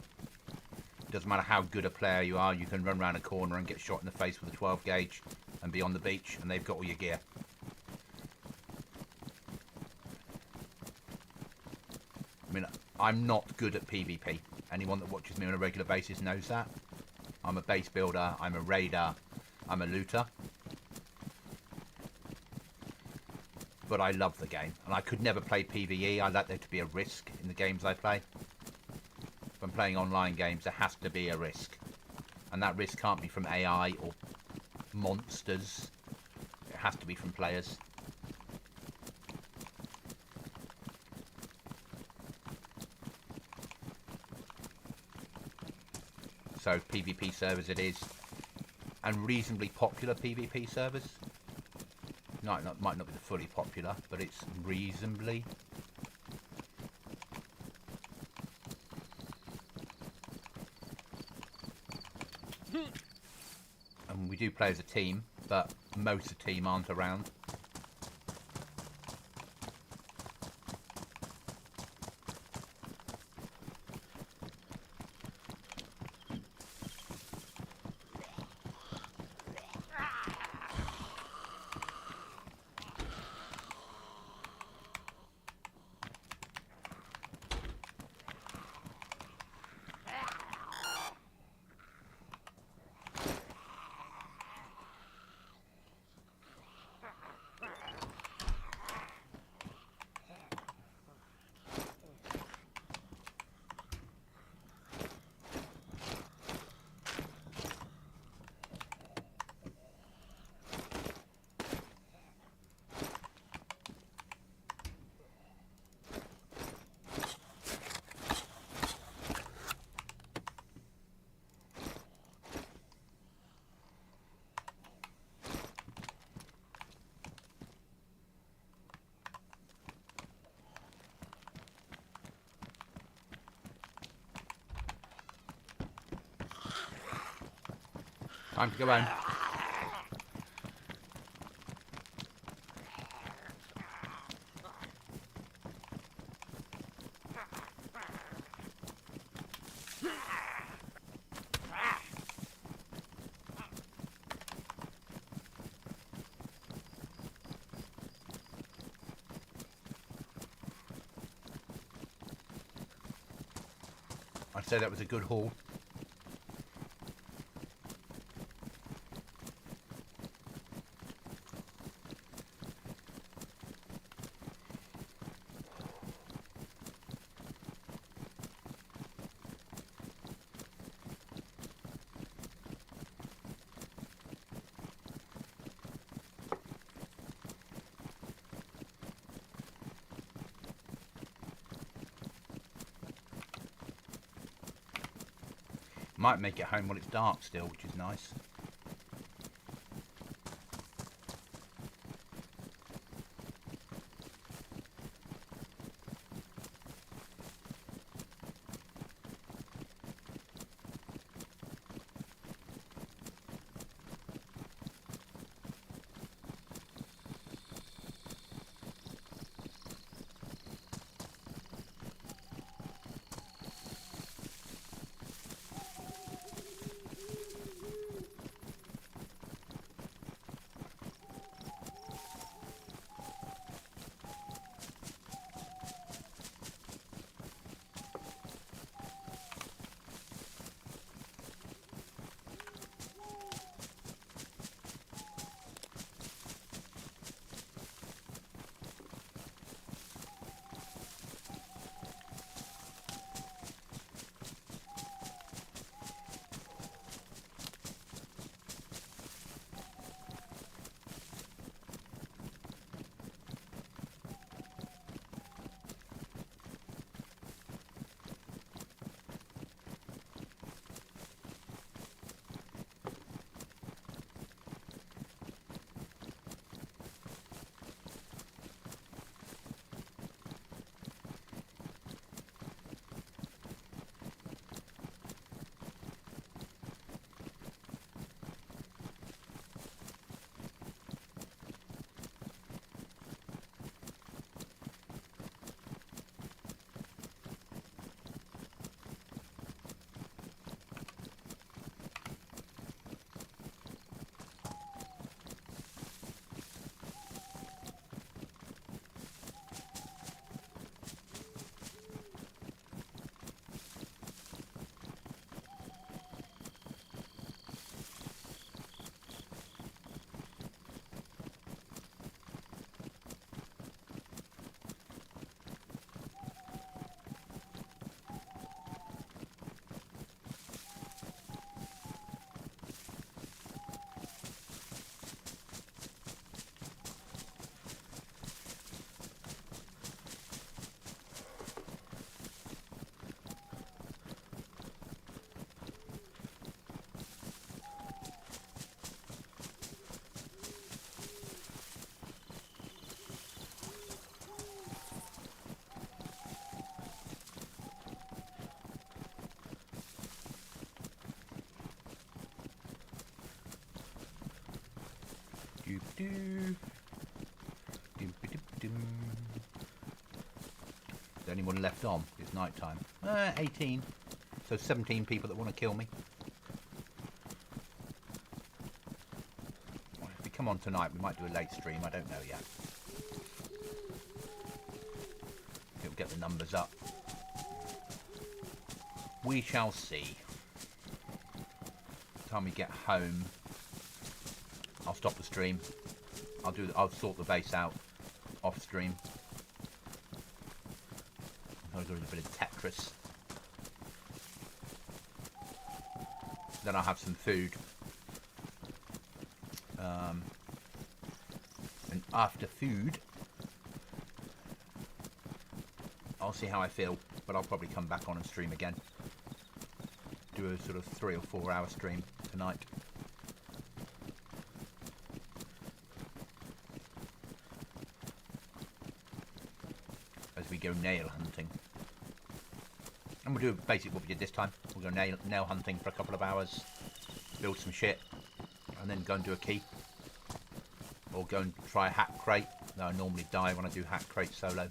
Doesn't matter how good a player you are, you can run around a corner and get shot in the face with a 12 gauge and be on the beach, and they've got all your gear. I mean, I'm not good at PvP. Anyone that watches me on a regular basis knows that. I'm a base builder, I'm a raider, I'm a looter. But I love the game, and I could never play PvE. I like there to be a risk in the games I play. If I'm playing online games, there has to be a risk. And that risk can't be from AI or monsters. It has to be from players. So PvP servers it is, and reasonably popular PvP servers. Might not be the fully popular, but it's reasonably. And we do play as a team, but most of the team aren't around. Time to go home. I'd say that was a good haul. Might make it home while it's dark still, which is nice. Is there anyone left on? It's night time. 18. So 17 people that want to kill me. Well, if we come on tonight, we might do a late stream. I don't know yet. It'll get the numbers up. We shall see. By the time we get home, I'll stop the stream. I'll sort the base out off stream. I'll do a bit of Tetris. Then I'll have some food. And after food, I'll see how I feel, but I'll probably come back on and stream again. Do a sort of 3 or 4 hour stream tonight. As we go nail hunting. And we'll do basically what we did this time. We'll go nail hunting for a couple of hours, build some shit, and then go and do a key. Or go and try a hack crate. No, I normally die when I do hack crate solo.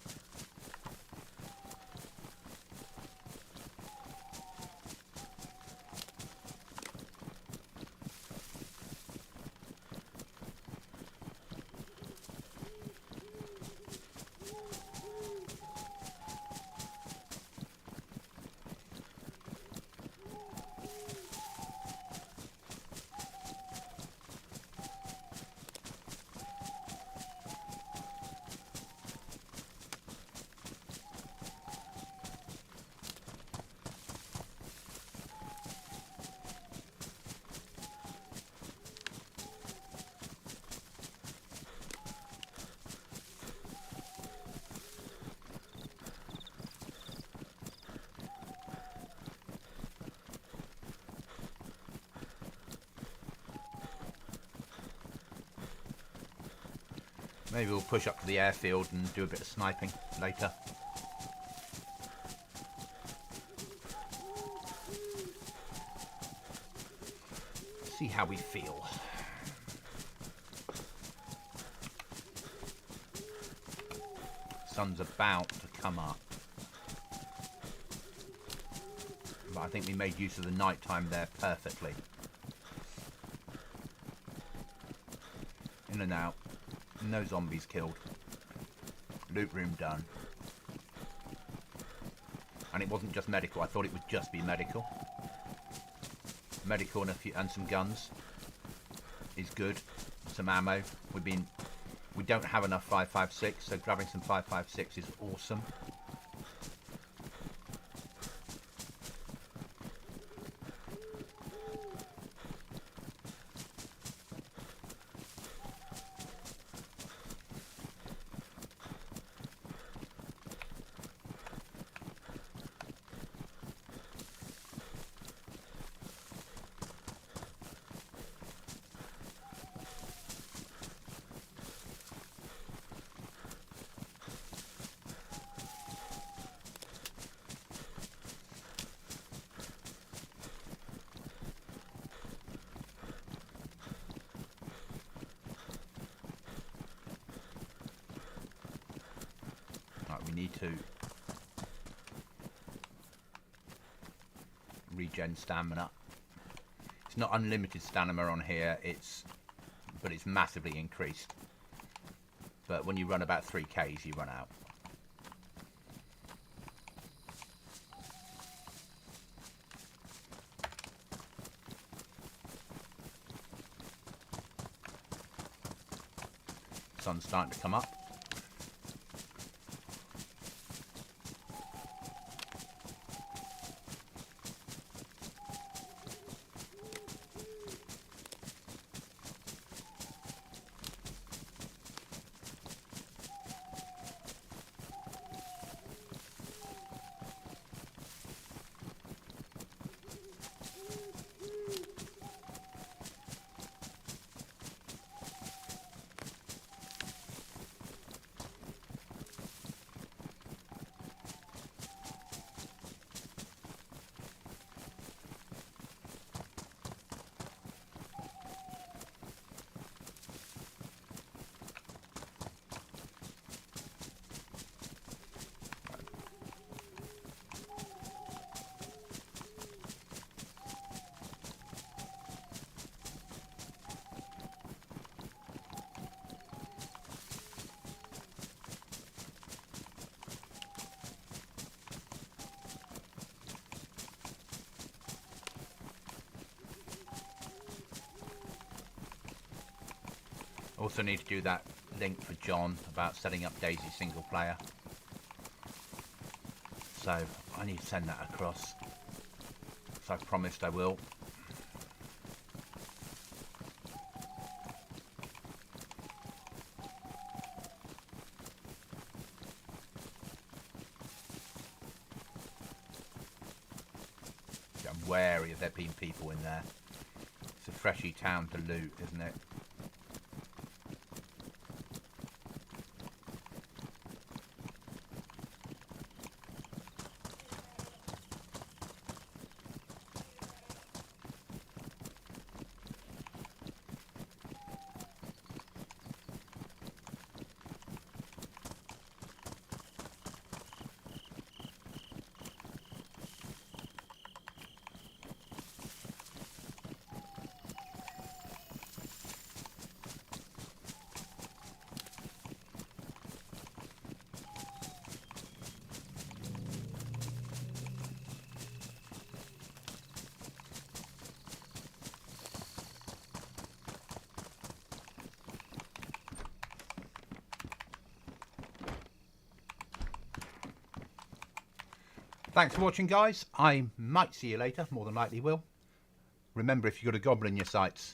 Maybe we'll push up to the airfield and do a bit of sniping later. See how we feel. Sun's about to come up. But I think we made use of the night time there perfectly. In and out. No zombies killed. Loot room done. And it wasn't just medical. I thought it would just be medical. Medical and some guns is good. Some ammo. We don't have enough 5.56, so grabbing some 5.56 is awesome. We need to regen stamina. It's not unlimited stamina on here, but it's massively increased. But when you run about 3Ks, you run out. Sun's starting to come up. Also need to do that link for John about setting up DayZ single player. So I need to send that across. So I promised I will. I'm wary of there being people in there. It's a freshy town to loot, isn't it? Thanks for watching, guys. I might see you later, more than likely will. Remember, if you've got a goblin in your sights,